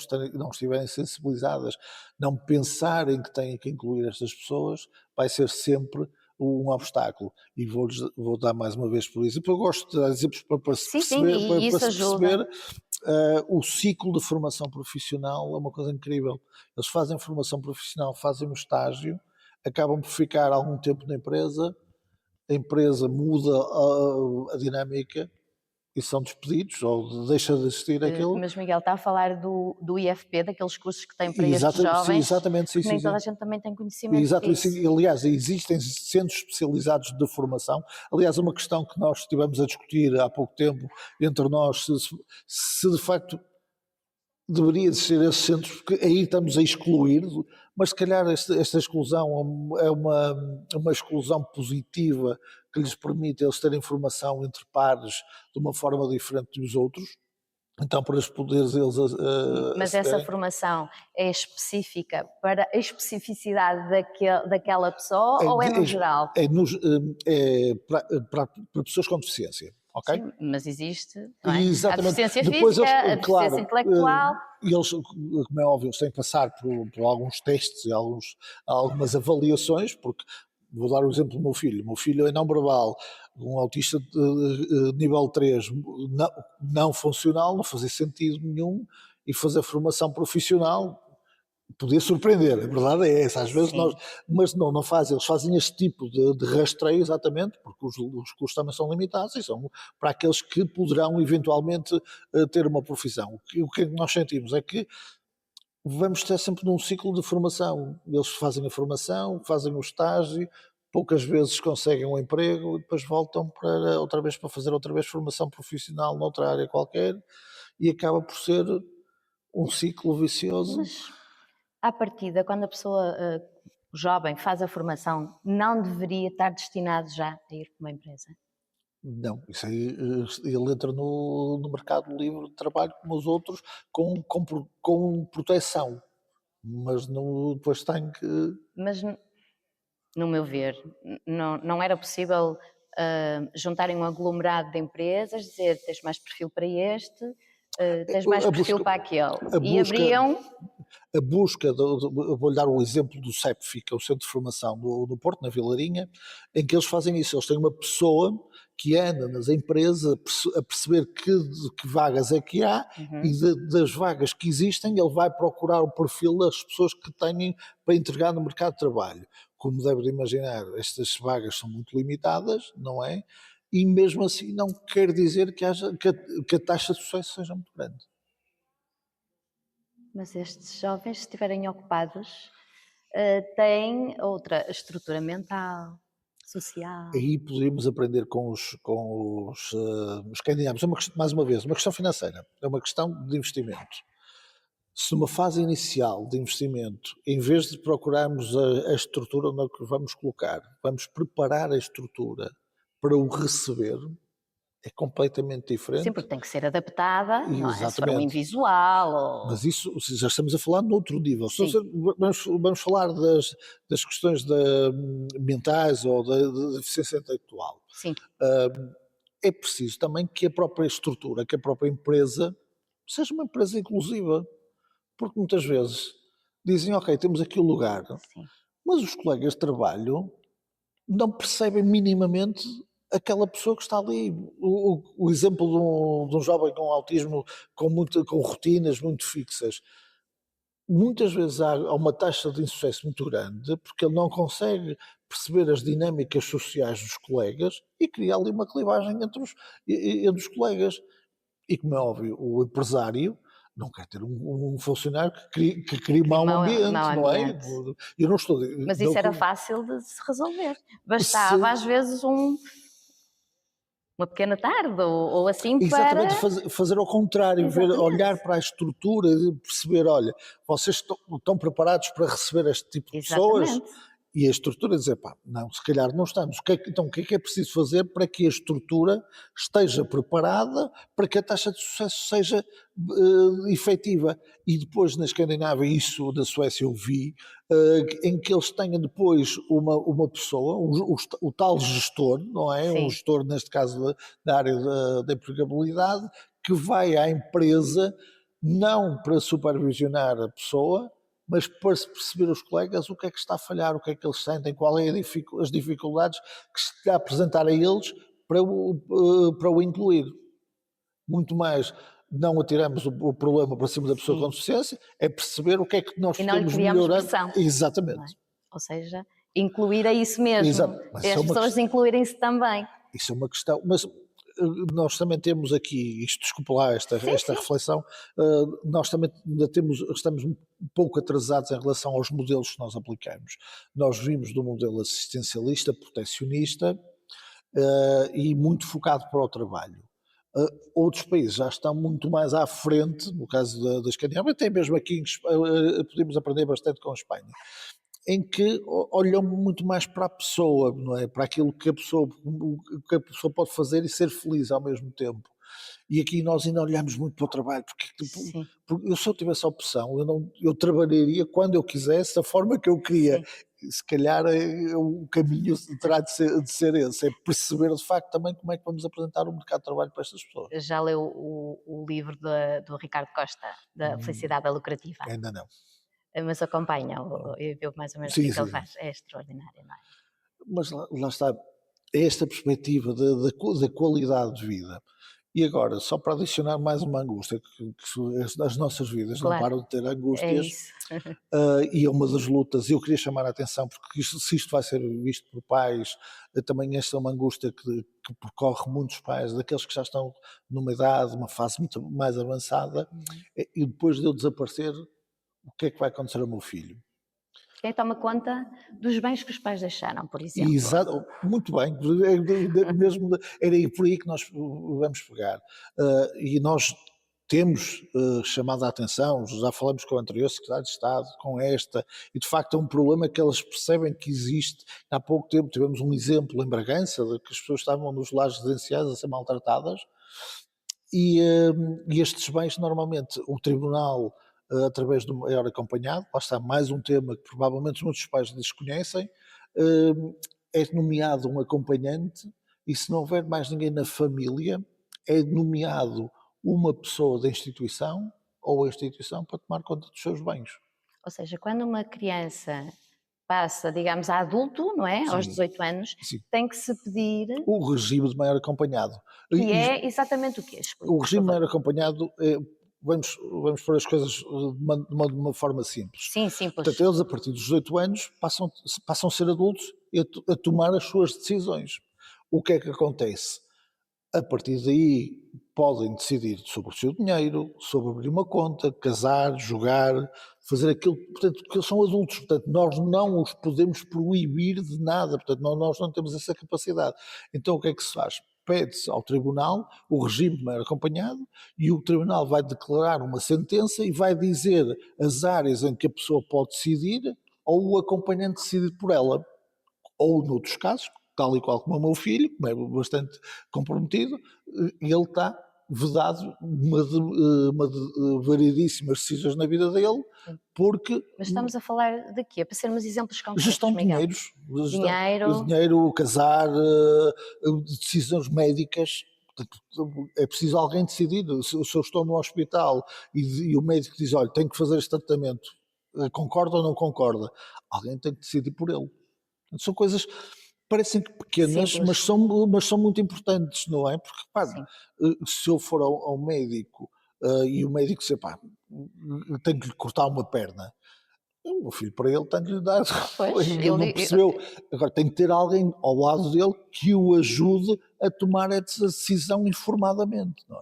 estiverem sensibilizadas, não pensarem que têm que incluir estas pessoas, vai ser sempre um obstáculo. E vou dar mais uma vez por exemplo. Eu gosto de dar exemplos para se perceber. O ciclo de formação profissional é uma coisa incrível. Eles fazem formação profissional, fazem um estágio, acabam por ficar algum tempo na empresa, a empresa muda a dinâmica e são despedidos, ou deixa de existir aquilo. Mas Miguel, está a falar do IFP, daqueles cursos que tem para estes jovens, exatamente, sim, nem sim, toda a sim. gente também tem conhecimento Exatamente, disso. aliás, existem centros especializados de formação. Aliás, uma questão que nós estivemos a discutir há pouco tempo entre nós, se de facto deveria ser esses centros, porque aí estamos a excluir, mas se calhar esta exclusão é uma exclusão positiva, que lhes permite eles terem formação entre pares de uma forma diferente dos outros. Então, para os poderes eles... Mas essa formação é específica para a especificidade daquela pessoa, ou é no geral? É para pessoas com deficiência, ok? Sim, mas existe, não é? Exatamente. A deficiência Depois física, a eles, claro, deficiência intelectual... e eles, como é óbvio, eles têm que passar por alguns testes e algumas avaliações, porque... Vou dar o exemplo do meu filho. O meu filho é não verbal, Um autista de nível 3 não funcional, não fazia sentido nenhum, e fazer formação profissional podia surpreender, a verdade é essa. Às vezes nós, Sim. mas não fazem, eles fazem este tipo de rastreio exatamente, porque os custos também são limitados e são para aqueles que poderão eventualmente ter uma profissão. O que nós sentimos é que vamos ter sempre num ciclo de formação. Eles fazem a formação, fazem o estágio, poucas vezes conseguem um emprego e depois voltam para outra vez para fazer outra vez formação profissional noutra área qualquer, e acaba por ser um ciclo vicioso. Mas, à partida, quando a pessoa jovem faz a formação, não deveria estar destinado já a ir para uma empresa? Não, isso aí, ele entra no mercado livre de trabalho como os outros, com proteção, mas depois tem que. Mas, no meu ver, não era possível juntarem um aglomerado de empresas, dizer tens mais perfil para este, tens mais A perfil busca, para aquele. a E busca, abriam. a busca eu vou-lhe dar o exemplo do CEPFI, que é o Centro de Formação do Porto, na Vilarinha, em que eles fazem isso. Eles têm uma pessoa que anda nas empresas a perceber que vagas é que há, e das vagas que existem ele vai procurar o perfil das pessoas que têm para entregar no mercado de trabalho. Como deve imaginar, estas vagas são muito limitadas, não é? E mesmo assim não quer dizer que a taxa de sucesso seja muito grande. Mas estes jovens, se estiverem ocupados, têm outra estrutura mental, social. Aí poderíamos aprender com os escandinavos. Mais uma vez, uma questão financeira, é uma questão de investimento. Se numa fase inicial de investimento, em vez de procurarmos a estrutura onde é que vamos colocar, vamos preparar a estrutura para o receber, é completamente Sim, diferente. porque tem que ser adaptada, não é? Se for um Exatamente. invisual ou... Mas isso já estamos a falar noutro nível. Sim. Vamos falar das questões mentais ou da deficiência intelectual. Sim, É preciso também que a própria estrutura, que a própria empresa seja uma empresa inclusiva, porque muitas vezes dizem, ok, temos aqui o lugar, sim. mas os colegas de trabalho não percebem minimamente aquela pessoa que está ali. O exemplo de um jovem com autismo com rotinas muito fixas. Muitas vezes há uma taxa de insucesso muito grande porque ele não consegue perceber as dinâmicas sociais dos colegas e cria ali uma clivagem entre os colegas. E como é óbvio, o empresário não quer ter um funcionário que crie mau ambiente, mau não é? ambiente. Eu não estou. Mas isso era fácil de se resolver. Se- Bastava, às vezes, uma pequena tarde ou assim para... Exatamente, fazer ao contrário, Exatamente. olhar para a estrutura e perceber, olha, vocês estão preparados para receber este tipo de pessoas? Exatamente. E a estrutura dizer, pá, não, se calhar não estamos. Então o que é preciso fazer para que a estrutura esteja preparada para que a taxa de sucesso seja efetiva? E depois na Escandinávia, isso da Suécia eu vi, em que eles tenham depois uma pessoa, o tal gestor, não é? Sim. Um gestor, neste caso, da área da empregabilidade, que vai à empresa não para supervisionar a pessoa, mas para se perceber os colegas o que é que está a falhar, o que é que eles sentem, qual é as dificuldades que se está a apresentar a eles para o incluir. Muito mais não atiramos o problema para cima da pessoa Sim. com deficiência, é perceber o que é que nós E não lhe podemos criamos melhorar. pressão. não é? Exatamente. Ou seja, incluir é isso mesmo. Exato. Mas É isso as é uma pessoas incluírem-se também. Isso é uma questão, mas nós também temos aqui, isto desculpa lá esta sim. reflexão, nós também ainda estamos um pouco atrasados em relação aos modelos que nós aplicamos. Nós vimos do modelo assistencialista, protecionista e muito focado para o trabalho. Outros países já estão muito mais à frente, no caso da Escandinávia, até mesmo aqui podemos aprender bastante com a Espanha, em que olham muito mais para a pessoa, não é? Para aquilo que a pessoa pode fazer e ser feliz ao mesmo tempo. E aqui nós ainda olhamos muito para o trabalho, porque se eu tivesse a opção, eu trabalharia quando eu quisesse, da forma que eu queria. Se calhar o caminho terá de ser esse, é perceber de facto também como é que vamos apresentar o mercado de trabalho para estas pessoas. Já leu o livro do Ricardo Costa, da Felicidade Lucrativa? Ainda não. Mas acompanha e viu mais ou menos o Sim, que ele sim. faz. É extraordinário, não é? Mas lá está, é esta perspectiva da qualidade de vida. E agora, só para adicionar mais uma angústia, que as nossas vidas não Claro, param de ter é angústias, isso. e é uma das lutas, eu queria chamar a atenção, porque se isto vai ser visto por pais, também esta é uma angústia que percorre muitos pais, daqueles que já estão numa idade, uma fase muito mais avançada, e depois de eu desaparecer, o que é que vai acontecer ao meu filho? Quem toma conta dos bens que os pais deixaram, por exemplo. Exato, muito bem, mesmo era aí por aí que nós vamos pegar. E nós temos chamado a atenção, já falamos com o anterior secretário de Estado, com esta, e de facto é um problema que elas percebem que existe. Há pouco tempo tivemos um exemplo em Bragança, de que as pessoas estavam nos lares residenciais a ser maltratadas, e estes bens normalmente o tribunal, através do maior acompanhado, lá está mais um tema que provavelmente muitos pais desconhecem, é nomeado um acompanhante, e se não houver mais ninguém na família, é nomeado uma pessoa da instituição ou a instituição para tomar conta dos seus bens. Ou seja, quando uma criança passa, digamos, a adulto, não é? Aos Sim, 18 anos, sim. tem que se pedir, O regime de maior acompanhado. que é exatamente o quê? Explica, O por regime de favor. maior acompanhado, vamos pôr as coisas de uma forma simples. Sim, simples. Portanto, eles a partir dos 18 anos passam a ser adultos e a tomar as suas decisões. O que é que acontece? A partir daí podem decidir sobre o seu dinheiro, sobre abrir uma conta, casar, jogar, fazer aquilo, portanto, porque eles são adultos, portanto, nós não os podemos proibir de nada, portanto, nós não temos essa capacidade. Então o que é que se faz? Pede-se ao tribunal o regime de maior acompanhado, e o tribunal vai declarar uma sentença e vai dizer as áreas em que a pessoa pode decidir, ou o acompanhante decide por ela, ou noutros casos, tal e qual como o meu filho, que é bastante comprometido, ele está vedado uma de variedíssimas decisões na vida dele, porque Mas estamos a falar de quê? Para sermos exemplos concretos, gestão de Miguel. dinheiros, Dinheiro. dinheiro, casar, decisões médicas. Portanto, é preciso alguém decidir. Se eu estou no hospital e o médico diz, olha, tenho que fazer este tratamento, concorda ou não concorda? Alguém tem que decidir por ele. São coisas parecem que pequenas, Simples. mas são muito importantes, não é? Porque, pá, Sim. se eu for ao médico e o médico dizer, pá, tenho que lhe cortar uma perna, o meu filho, para ele, tem que lhe dar. Pois, Ele não percebeu. Agora, tem que ter alguém ao lado dele que o ajude a tomar essa decisão informadamente, não é?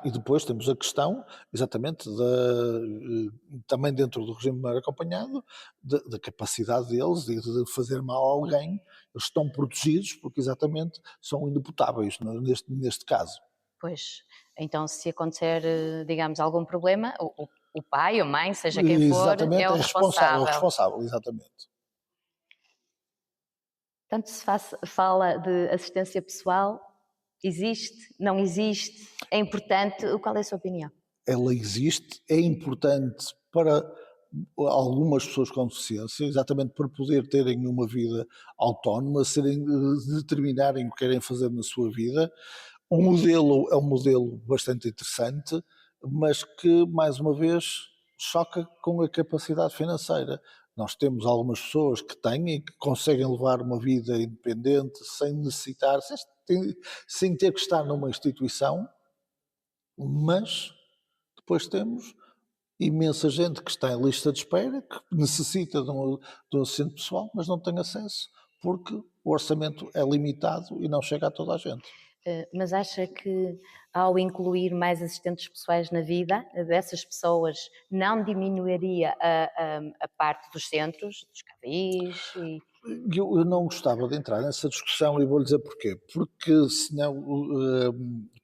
E depois temos a questão, exatamente, também dentro do regime de maior acompanhado, da capacidade deles de fazer mal a alguém. Eles estão protegidos porque exatamente são inimputáveis, neste caso. Pois, então se acontecer, digamos, algum problema, o pai ou mãe, seja quem for, Exatamente, é o é o responsável. responsável, exatamente. Tanto se fala de assistência pessoal, existe, não existe, é importante, qual é a sua opinião? Ela existe, é importante para algumas pessoas com deficiência, exatamente para poder terem uma vida autónoma, determinarem o que querem fazer na sua vida. O modelo é um modelo bastante interessante, mas que, mais uma vez, choca com a capacidade financeira. Nós temos algumas pessoas que têm e que conseguem levar uma vida independente, sem necessitar, sem ter que estar numa instituição, mas depois temos imensa gente que está em lista de espera, que necessita de um assistente pessoal, mas não tem acesso, porque o orçamento é limitado e não chega a toda a gente. Mas acha que ao incluir mais assistentes pessoais na vida dessas pessoas não diminuiria a parte dos centros, dos CAVIs? Eu não gostava de entrar nessa discussão e vou-lhe dizer porquê. Porque senão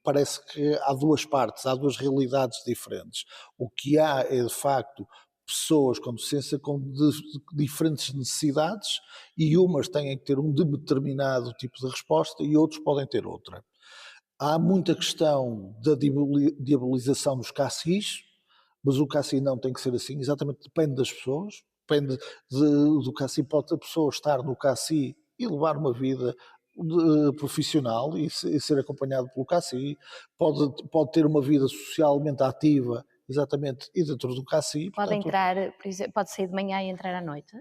parece que há duas partes, há duas realidades diferentes. O que há é de facto pessoas com deficiência com diferentes necessidades, e umas têm que ter um determinado tipo de resposta e outros podem ter outra. Há muita questão da diabolização dos CACIs, mas o CACI não tem que ser assim, exatamente depende das pessoas, depende do CACI, pode a pessoa estar no CACI e levar uma vida profissional e ser acompanhado pelo CACI, pode ter uma vida socialmente ativa exatamente, e dentro do CACI, Pode portanto, entrar, por exemplo, pode sair de manhã e entrar à noite?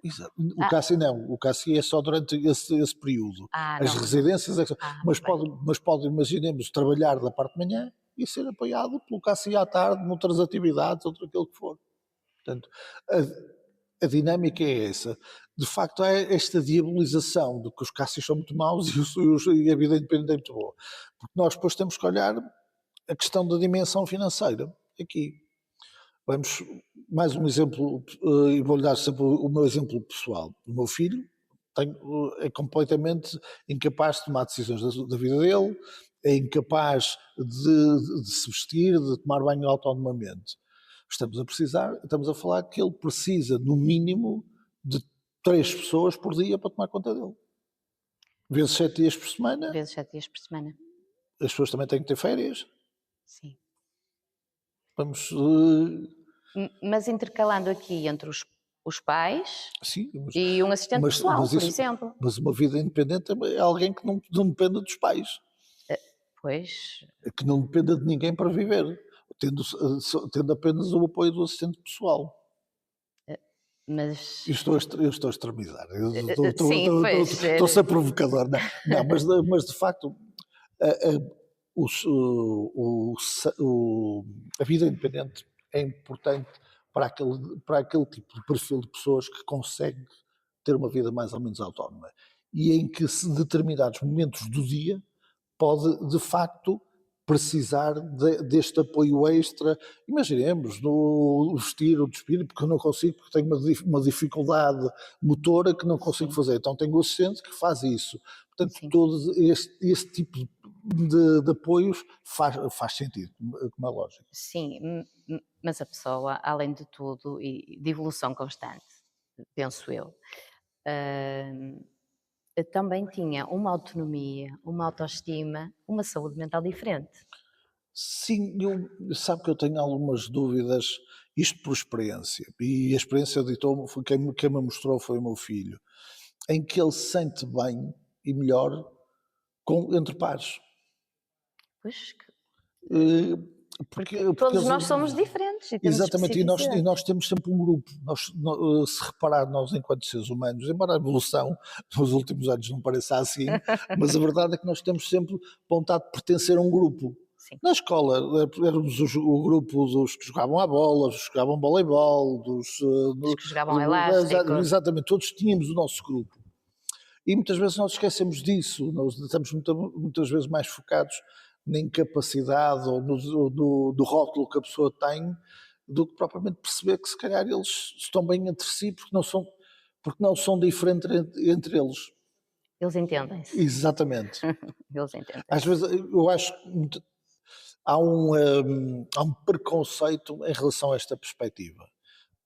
o CACI não, o CACI é só durante esse período. As Não. residências, Muito bem. mas pode, imaginemos, trabalhar da parte de manhã e ser apoiado pelo CACI à tarde, noutras atividades, outro aquilo que for. Portanto, a dinâmica é essa. De facto, há esta diabolização de que os CACIs são muito maus e a vida independente é muito boa. Porque nós depois temos que olhar a questão da dimensão financeira aqui. Vamos, mais um exemplo, e vou-lhe dar sempre o meu exemplo pessoal. O meu filho é completamente incapaz de tomar decisões da vida dele, é incapaz de se vestir, de tomar banho autonomamente. Estamos a falar que ele precisa, no mínimo, de 3 pessoas por dia para tomar conta dele. Vezes 7 dias por semana, Vezes 7 dias por semana. as pessoas também têm que ter férias. Sim. Vamos, Mas intercalando aqui entre os pais sim, e um assistente pessoal, por isso- exemplo. mas uma vida independente é alguém que não dependa dos pais, Pois, que não dependa de ninguém para viver, tendo apenas o apoio do assistente pessoal. mas... Eu estou a extremizar, Sim, pois. estou a ser provocador. Não, mas de facto, a vida independente é importante para aquele tipo de perfil de pessoas que consegue ter uma vida mais ou menos autónoma e em que, em determinados momentos do dia, pode de facto precisar deste apoio extra. Imaginemos, no vestir ou despir, porque eu não consigo, porque tenho uma dificuldade motora que não consigo fazer. Então tenho o assistente que faz isso. Portanto, Sim. todo este tipo de apoios faz sentido, como é lógico. Sim, mas a pessoa, além de tudo, e de evolução constante, penso eu, também tinha uma autonomia, uma autoestima, uma saúde mental diferente. Sim, sabe que eu tenho algumas dúvidas, isto por experiência, e a experiência quem me mostrou foi o meu filho, em que ele se sente bem e melhor entre pares. Pois, Eh, Porque todos eles- nós somos diferentes e temos Exatamente, e especificidades. nós temos sempre um grupo. Se reparar, nós enquanto seres humanos, embora a evolução nos últimos anos não pareça assim, mas a verdade é que nós temos sempre vontade de pertencer a um grupo. Sim. Na escola, éramos o grupo dos que jogavam à bola, dos que jogavam voleibol, Os que jogavam elástico. Exatamente, todos tínhamos o nosso grupo. E muitas vezes nós esquecemos disso, nós estamos muitas vezes mais focados na incapacidade ou do rótulo que a pessoa tem, do que propriamente perceber que se calhar eles estão bem entre si porque não são diferentes entre eles. Eles entendem-se. Exatamente. Eles entendem. Às vezes eu acho que há um preconceito em relação a esta perspectiva,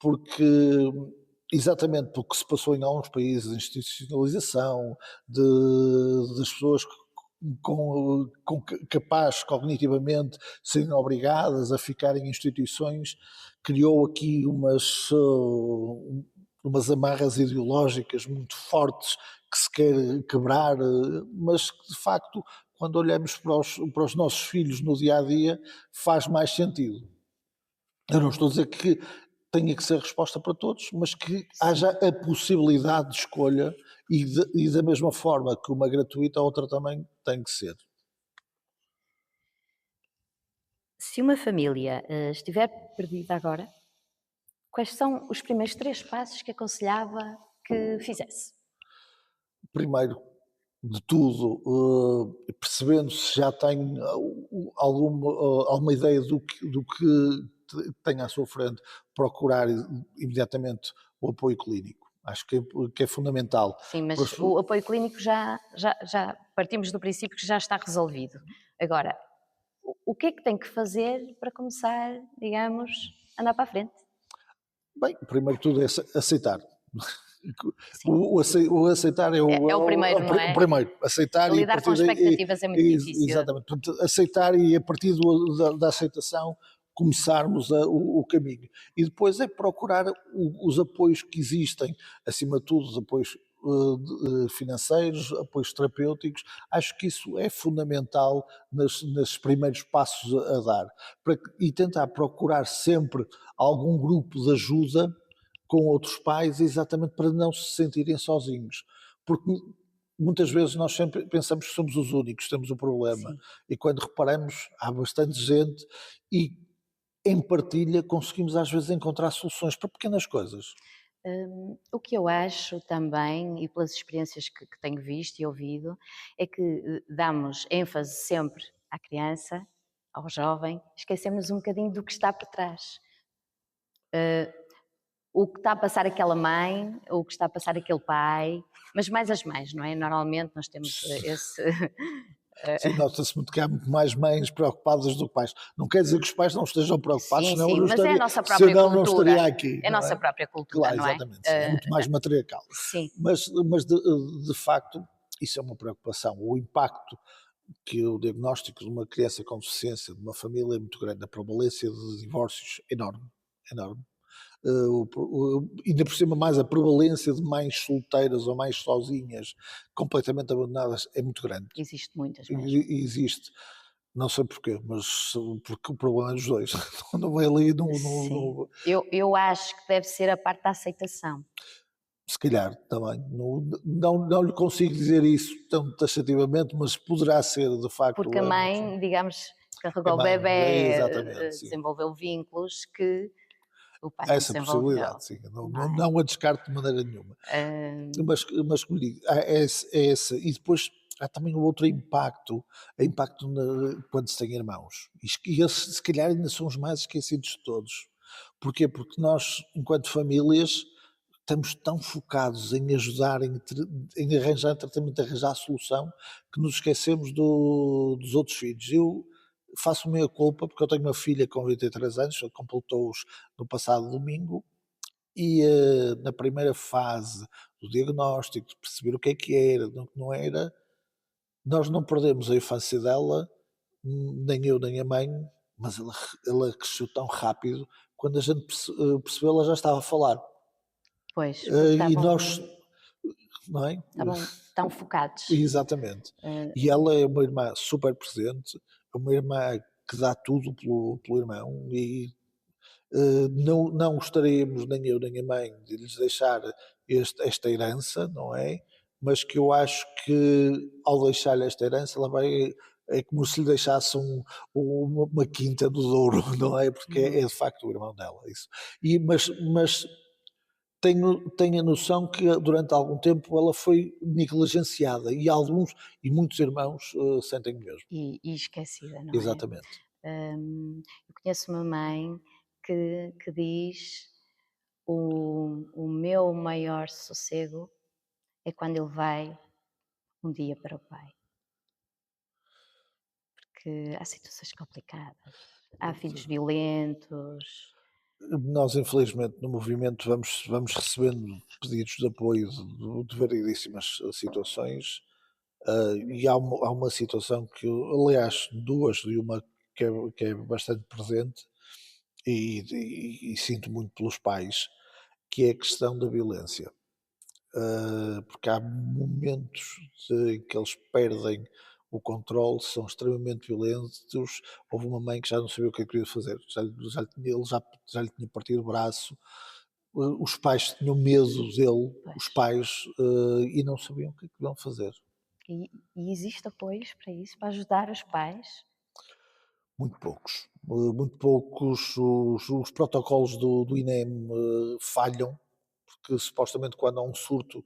porque exatamente porque se passou em alguns países a institucionalização das pessoas capazes cognitivamente serem obrigadas a ficar em instituições, criou aqui umas amarras ideológicas muito fortes que se quer quebrar, mas que de facto, quando olhamos para os nossos filhos no dia a dia, faz mais sentido. Eu não estou a dizer que tenha que ser resposta para todos, mas que haja a possibilidade de escolha e da mesma forma que uma gratuita, a outra também tem que ser. Se uma família estiver perdida agora, quais são os primeiros 3 passos que aconselhava que fizesse? Primeiro de tudo, percebendo se já tem alguma ideia do que tem à sua frente, procurar imediatamente o apoio clínico. Acho que é fundamental. Sim, mas o apoio clínico já partimos do princípio que já está resolvido. Agora, o que é que tem que fazer para começar, digamos, a andar para a frente? Bem, primeiro de tudo é aceitar. O aceitar é o primeiro, não é? O primeiro, aceitar e lidar com expectativas é muito difícil. Exatamente, portanto, aceitar e a partir da aceitação começarmos o caminho. E depois é procurar os apoios que existem, acima de tudo os apoios financeiros, apoios terapêuticos. Acho que isso é fundamental nesses primeiros passos a dar. E tentar procurar sempre algum grupo de ajuda com outros pais, exatamente para não se sentirem sozinhos. Porque muitas vezes nós sempre pensamos que somos os únicos, que temos o problema. Sim. E quando reparamos, há bastante gente e em partilha conseguimos às vezes encontrar soluções para pequenas coisas. O que eu acho também, e pelas experiências que tenho visto e ouvido, é que damos ênfase sempre à criança, ao jovem, esquecemos um bocadinho do que está por trás. O que está a passar aquela mãe, o que está a passar aquele pai, mas mais as mães, não é? Normalmente nós temos esse. Sim, nota-se muito que há muito mais mães preocupadas do que pais. Não quer dizer que os pais não estejam preocupados, Sim, senão eu sim, não mas é a estaria, nossa própria senão não cultura. estaria aqui. É a Não nossa é? própria cultura, Claro, não é? exatamente. Sim, é muito mais matriarcal. Sim, Mas de facto, isso é uma preocupação. O impacto que o diagnóstico de uma criança com deficiência, de uma família, é muito grande. A prevalência de divórcios é enorme, enorme. Ainda por cima mais a prevalência de mães solteiras ou mães sozinhas, completamente abandonadas, é muito grande. existe muitas mesmo. E existe. Não sei porquê, mas porque o problema é dos dois. Não vai ali Sim. Eu acho que deve ser a parte da aceitação. se calhar também. Não lhe consigo dizer isso tão taxativamente, mas poderá ser de facto. Porque a mãe, digamos, carregou A o mãe, bebê, exatamente, sim. desenvolveu vínculos que o pai Há não essa desenvolveu. possibilidade, sim. Não é? Não a descarto de maneira nenhuma. Mas como digo, há esse. E depois há também o outro impacto, quando se tem irmãos. E esses, se calhar, ainda são os mais esquecidos de todos. Porquê? Porque nós, enquanto famílias, estamos tão focados em ajudar, em arranjar tratamento, arranjar solução, que nos esquecemos dos outros filhos. Eu faço meia culpa, porque eu tenho uma filha com 23 anos, completou-os no passado domingo, e na primeira fase do diagnóstico, de perceber o que era, do que não era, nós não perdemos a infância dela, nem eu nem a mãe, mas ela cresceu tão rápido, quando a gente percebeu, ela já estava a falar. Pois, porque E nós, não é? estavam tão focados. Exatamente. E ela é uma irmã super presente, é uma irmã que dá tudo pelo irmão e não gostaríamos, nem eu nem a mãe, de lhes deixar esta herança, não é? Mas que eu acho que ao deixar-lhe esta herança, ela vai. É como se lhe deixasse uma quinta do Douro, não é? Porque é de facto o irmão dela. Isso. Mas tenho a noção que durante algum tempo ela foi negligenciada e muitos irmãos sentem o mesmo. E esquecida, não é? Exatamente. Eu conheço uma mãe que diz o meu maior sossego é quando ele vai um dia para o pai. Porque há situações complicadas, há filhos violentos. Nós, infelizmente, no movimento vamos recebendo pedidos de apoio de variedíssimas situações, e há uma situação que, aliás, duas, e uma que é bastante presente, e sinto muito pelos pais, que é a questão da violência. Porque há momentos em que eles perdem o controle, são extremamente violentos. Houve uma mãe que já não sabia o que é que queria fazer, já lhe tinha partido o braço, os pais tinham medo dele, Pois. os pais, e não sabiam o que é que iam fazer. E existe apoios para isso, para ajudar os pais? Muito poucos. Muito poucos. Os protocolos do INEM falham, porque supostamente quando há um surto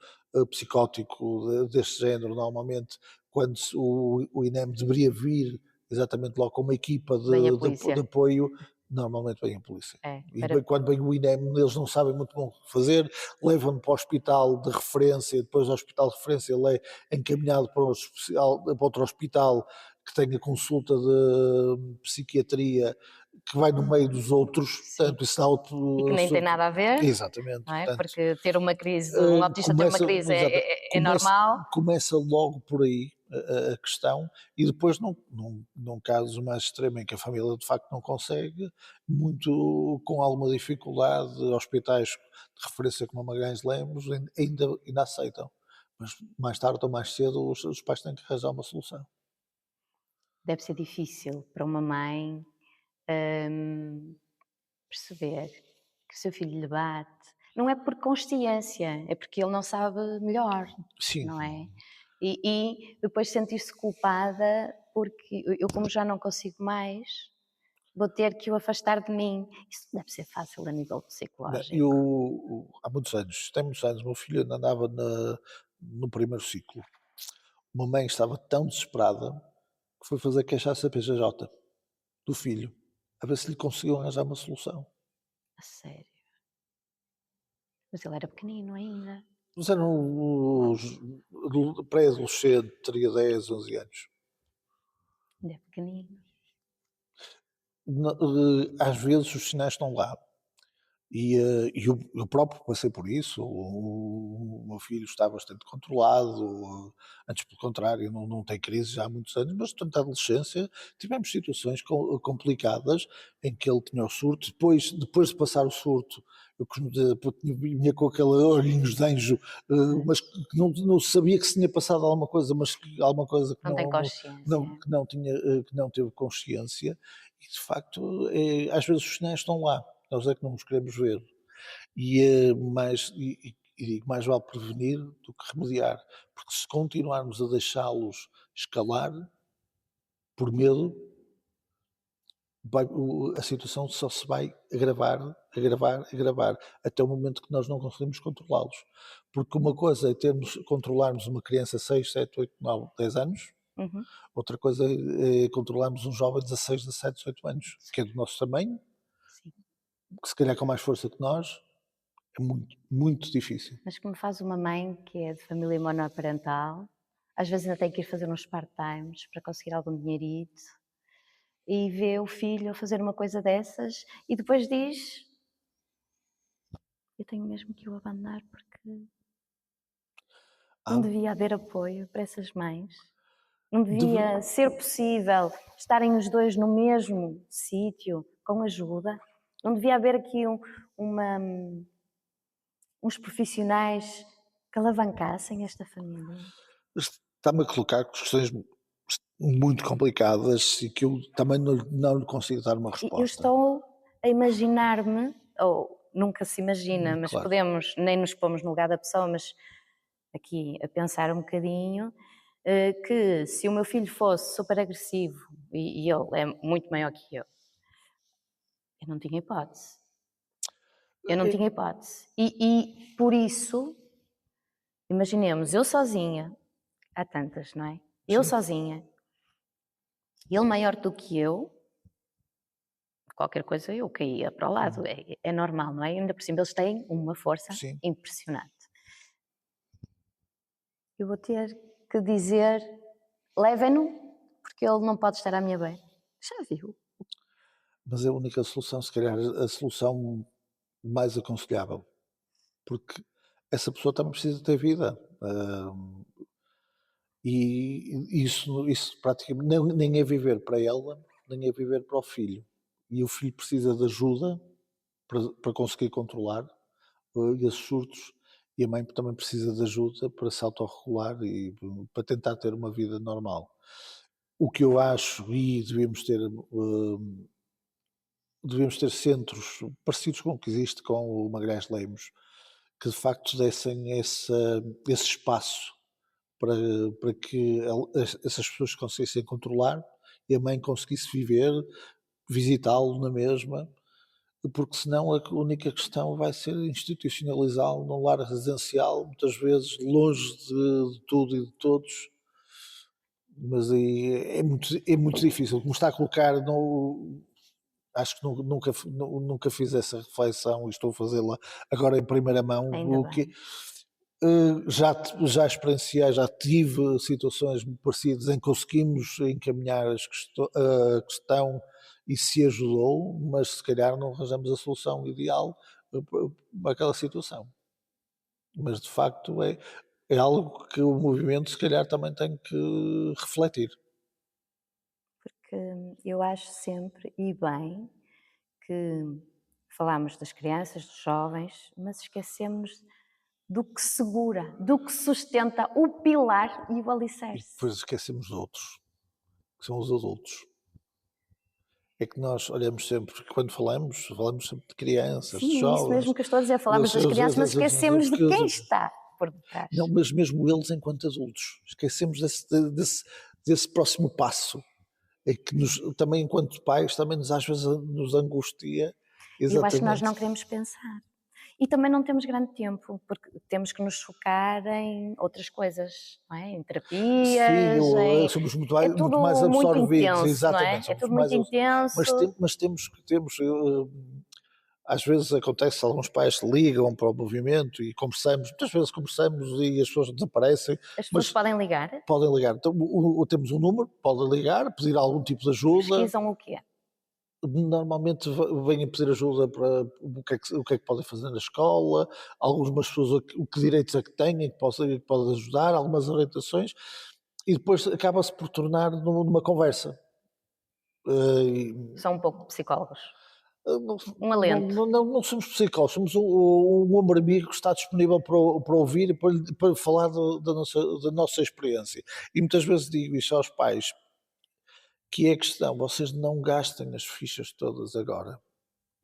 psicótico deste género, normalmente quando o INEM deveria vir exatamente logo com uma equipa Vem a polícia. de apoio, normalmente vem a polícia. É, E quando vem o INEM, eles não sabem muito bom o que fazer, levam-no para o hospital de referência, depois do hospital de referência ele é encaminhado para outro hospital que tenha consulta de psiquiatria, que vai no meio dos outros, portanto, isso dá E que nem tem nada a ver, Exatamente. não é? Portanto, Porque ter uma crise, um autista ter uma crise é normal. Começa logo por aí a questão, e depois num caso mais extremo em que a família de facto não consegue, muito com alguma dificuldade, hospitais de referência como a Magalhães Lemos ainda aceitam. Mas mais tarde ou mais cedo os pais têm que arranjar uma solução. Deve ser difícil para uma mãe, perceber que o seu filho lhe bate. Não é por consciência, é porque ele não sabe melhor, Sim, não é? E depois sentir-se culpada porque eu como já não consigo mais, vou ter que o afastar de mim. Isso deve ser fácil a nível né, psicológico. há muitos anos, tem muitos anos, o meu filho ainda andava no primeiro ciclo. Uma mãe estava tão desesperada que foi fazer queixar-se à PJJ do filho, a ver se lhe conseguiam arranjar uma solução. A sério. Mas ele era pequenino ainda. Mas eram os pré-adolescente, teria 10, 11 anos. Ainda é pequenino. Às vezes os sinais estão lá. E eu próprio passei por isso, o meu filho está bastante controlado, antes pelo contrário, não tem crise já há muitos anos, mas durante a adolescência tivemos situações complicadas em que ele tinha o surto, depois de passar o surto, eu vinha com aquele olhinhos de anjo, mas que não sabia que se tinha passado alguma coisa, mas que alguma coisa que Não tem consciência. que não teve consciência, e de facto, às vezes os sinais estão lá. Nós é que não os queremos ver. E mais vale prevenir do que remediar, porque se continuarmos a deixá-los escalar por medo, a situação só se vai agravar, agravar, agravar, até o momento que nós não conseguimos controlá-los. Porque uma coisa é controlarmos uma criança 6, 7, 8, 9, 10 anos, Uhum. outra coisa é controlarmos um jovem de 16, 17, 18 anos, que é do nosso tamanho, Sim. que se calhar com mais força que nós, é muito, muito difícil. Mas como faz uma mãe que é de família monoparental, às vezes ainda tem que ir fazer uns part-times para conseguir algum dinheirito e vê o filho a fazer uma coisa dessas e depois diz: eu tenho mesmo que o abandonar porque não Há- devia haver apoio para essas mães. Não deve- devia ser possível estarem os dois no mesmo sítio com ajuda. Não devia haver aqui uma, uns profissionais que alavancassem esta família. Está-me a colocar questões muito complicadas e que eu também não lhe consigo dar uma Eu resposta. estou a imaginar-me, ou nunca se imagina, mas Claro, podemos, nem nos pomos no lugar da pessoa, mas aqui a pensar um bocadinho, que se o meu filho fosse super agressivo, e ele é muito maior que eu não tinha hipótese. Eu não é- tinha hipótese. E por isso, imaginemos, eu sozinha, há tantas, não é? Eu sim, sozinha, ele maior do que eu, qualquer coisa eu caía para o lado, é normal, não é? Ainda por cima eles têm uma força sim. impressionante. Eu vou ter que dizer, levem-no, porque ele não pode estar à minha beira. Já viu? Mas é a única solução, se calhar a solução mais aconselhável, porque essa pessoa também precisa ter vida. E isso praticamente nem é viver para ela, nem é viver para o filho. E o filho precisa de ajuda para conseguir controlar esses surtos, e a mãe também precisa de ajuda para se autorregular e para tentar ter uma vida normal. O que eu acho, e devemos ter centros parecidos com o que existe com o Magalhães Lemos, que de facto dessem esse espaço para que essas pessoas conseguissem controlar e a mãe conseguisse viver, visitá-lo na mesma, porque senão a única questão vai ser institucionalizá-lo num lar residencial, muitas vezes longe de tudo e de todos, mas aí é muito difícil. Como está a colocar, acho que nunca fiz essa reflexão e estou a fazê-la agora em primeira mão. Ainda O que, bem. já experienciei, já tive situações parecidas em que conseguimos encaminhar a questão e se ajudou, mas se calhar não arranjamos a solução ideal para aquela situação. Mas de facto é algo que o movimento se calhar também tem que refletir. Porque eu acho sempre, e bem, que falamos das crianças, dos jovens, mas esquecemos do que segura, do que sustenta o pilar e o E alicerce. depois esquecemos de outros, que são os adultos. É que nós olhamos sempre, quando falamos sempre de crianças, de Sim, é isso jovens. mesmo que eu estou a dizer. Falamos das crianças, mas esquecemos de quem está por detrás. Não, mas mesmo eles enquanto adultos. Esquecemos desse próximo passo. É que também enquanto pais, também às vezes nos angustia. E eu acho que nós Exatamente. não queremos pensar. E também não temos grande tempo, porque temos que nos focar em outras coisas, não é? Em Sim, terapias, somos é muito mais tudo muito absorvidos, intenso, não é? exatamente, É somos tudo mais muito mas, intenso. mas às vezes acontece, alguns pais ligam para o movimento e conversamos, muitas vezes conversamos e as pessoas desaparecem, As pessoas mas podem ligar, podem ligar. Então, temos um número, podem ligar, pedir algum tipo de ajuda. pesquisam o quê? Normalmente vêm pedir ajuda para o que é que podem fazer na escola, algumas pessoas o que direitos é que têm, que podem ajudar, algumas orientações, e depois acaba-se por tornar numa conversa. São um pouco psicólogos. Não, Um alento. não somos psicólogos, somos um ombro amigo que está disponível para ouvir e para falar da nossa experiência. E muitas vezes digo isso aos pais, que é a questão, vocês não gastem as fichas todas agora.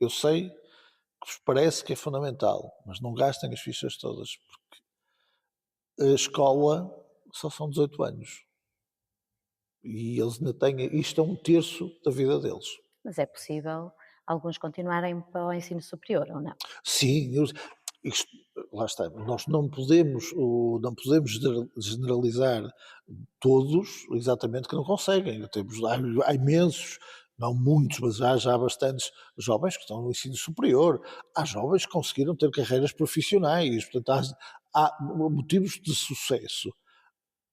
Eu sei que vos parece que é fundamental, mas não gastem as fichas todas, porque a escola só são 18 anos. E eles ainda têm, isto é um terço da vida deles. Mas é possível alguns continuarem para o ensino superior, ou não? Sim, isto, lá está, nós não podemos generalizar todos exatamente que não conseguem. Há imensos, não muitos, mas há já bastantes jovens que estão no ensino superior. Há jovens que conseguiram ter carreiras profissionais, portanto há motivos de sucesso,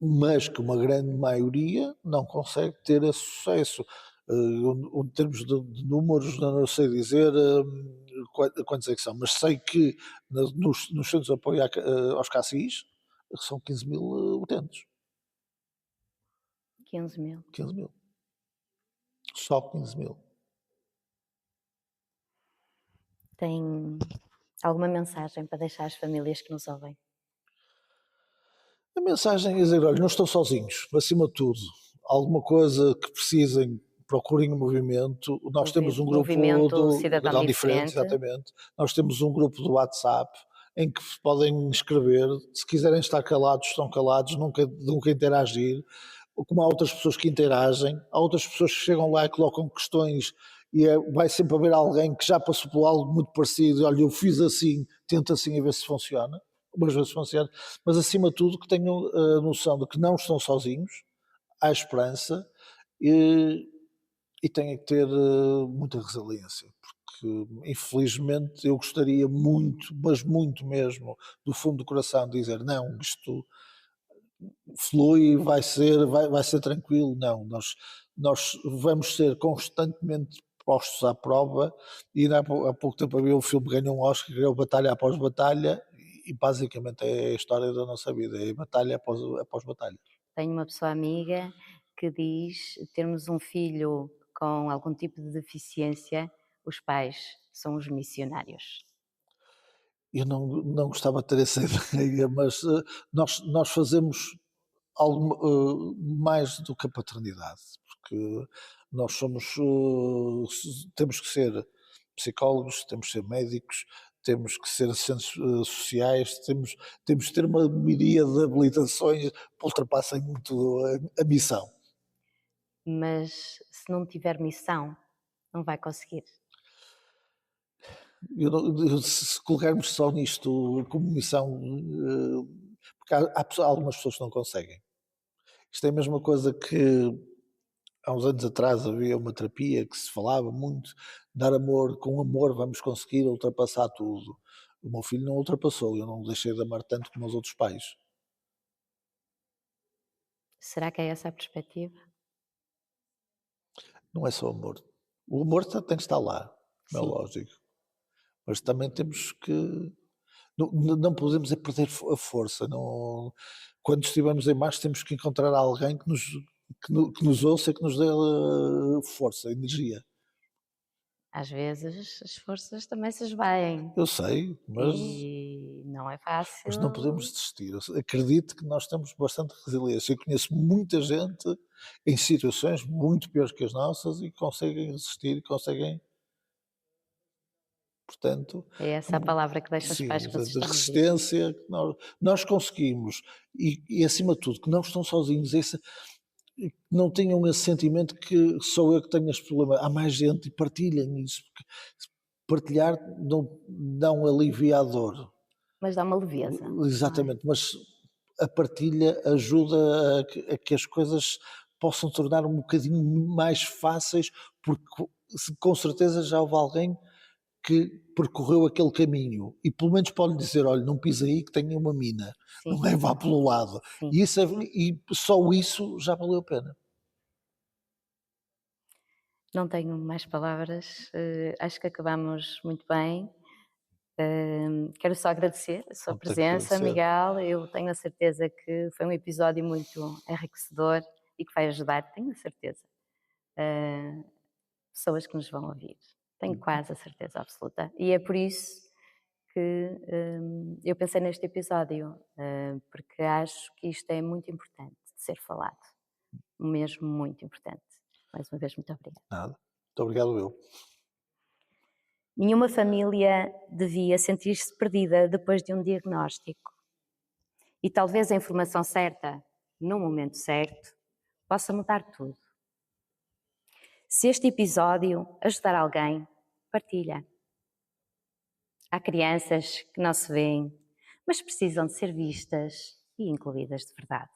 mas que uma grande maioria não consegue ter esse sucesso. Em termos de números, não sei dizer quantos é que são, mas sei que nos centros de apoio aos CACIs são 15 mil utentes. 15 mil. 15 mil. Só 15 mil. Tem alguma mensagem para deixar às famílias que nos ouvem? A mensagem é dizer, olha, não estão sozinhos, acima de tudo. Alguma coisa que precisem, procurem um movimento. Nós temos um grupo Movimento do Cidadão Diferente, Diferente. exatamente. Nós temos um grupo do WhatsApp em que podem escrever. Se quiserem estar calados, estão calados, nunca interagir. Como há outras pessoas que interagem, há outras pessoas que chegam lá e colocam questões e vai sempre haver alguém que já passou por algo muito parecido. Olha, eu fiz assim, tenta assim a ver se funciona. Umas vezes funciona, mas acima de tudo que tenham a noção de que não estão sozinhos, há esperança e têm que ter muita resiliência, porque infelizmente eu gostaria muito, mas muito mesmo, do fundo do coração, de dizer não, isto flui, vai ser tranquilo. Não, nós vamos ser constantemente postos à prova e há pouco tempo havia um filme que ganhou um Oscar, que é o Batalha Após Batalha, e basicamente é a história da nossa vida, é batalha após batalha. Tenho uma pessoa amiga que diz termos um filho com algum tipo de deficiência, os pais são os missionários. Eu não gostava de ter essa ideia, mas nós fazemos algo mais do que a paternidade, porque nós temos que ser psicólogos, temos que ser médicos, temos que ser assistentes sociais, temos que ter uma miríade de habilitações que ultrapassem muito a missão. Mas se não tiver missão, não vai conseguir. Se colocarmos só nisto como missão, porque há algumas pessoas que não conseguem. Isto é a mesma coisa que há uns anos atrás havia uma terapia que se falava muito, dar amor, com amor vamos conseguir ultrapassar tudo. O meu filho não ultrapassou, eu não o deixei de amar tanto como os outros pais. Será que é essa a perspectiva? Não é só amor. O amor tem que estar lá, não é Sim. lógico. Mas também temos que. Não podemos é perder a força. Não, quando estivermos em marcha, temos que encontrar alguém que nos ouça, que nos dê força, energia. Às vezes as forças também se esvaem Eu sei, mas e Não é fácil. Mas não podemos desistir. Eu acredito que nós temos bastante resiliência. Eu conheço muita gente em situações muito piores que as nossas e conseguem resistir e conseguem, portanto, É essa a palavra que deixa os sim, pais que nos da estão a ouvir. resistência que nós conseguimos. E acima de tudo, que não estão sozinhos. E que não tenham esse sentimento que sou eu que tenho este problema. Há mais gente e partilhem isso. Porque partilhar não alivia a dor. Mas dá uma leveza. não é? Exatamente, mas a partilha ajuda a que as coisas possam tornar um bocadinho mais fáceis, porque com certeza já houve alguém que percorreu aquele caminho e pelo menos pode dizer, olha, não pisa aí que tenha uma mina, Sim. não é, vá pelo lado. Sim. E só isso já valeu a pena. Não tenho mais palavras, acho que acabamos muito bem. Quero só agradecer a sua Não tenho que presença, agradecer. Miguel. Eu tenho a certeza que foi um episódio muito enriquecedor e que vai ajudar, tenho a certeza, pessoas que nos vão ouvir. Tenho quase a certeza absoluta. E é por isso que eu pensei neste episódio, porque acho que isto é muito importante de ser falado. Mesmo muito importante. Mais uma vez, muito obrigada. Nada. Muito obrigado eu. Nenhuma família devia sentir-se perdida depois de um diagnóstico. E talvez a informação certa, no momento certo, possa mudar tudo. Se este episódio ajudar alguém, partilha. Há crianças que não se veem, mas precisam de ser vistas e incluídas de verdade.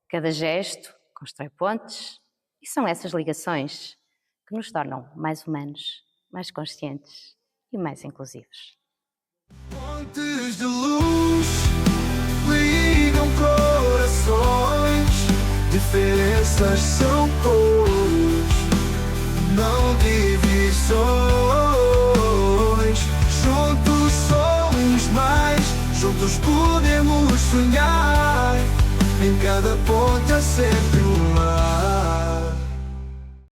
Cada gesto constrói pontes e são essas ligações que nos tornam mais humanos, mais conscientes e mais inclusivos. Pontes de luz ligam corações, diferenças são cores, não divisões. Juntos somos mais, juntos podemos sonhar. Em cada ponte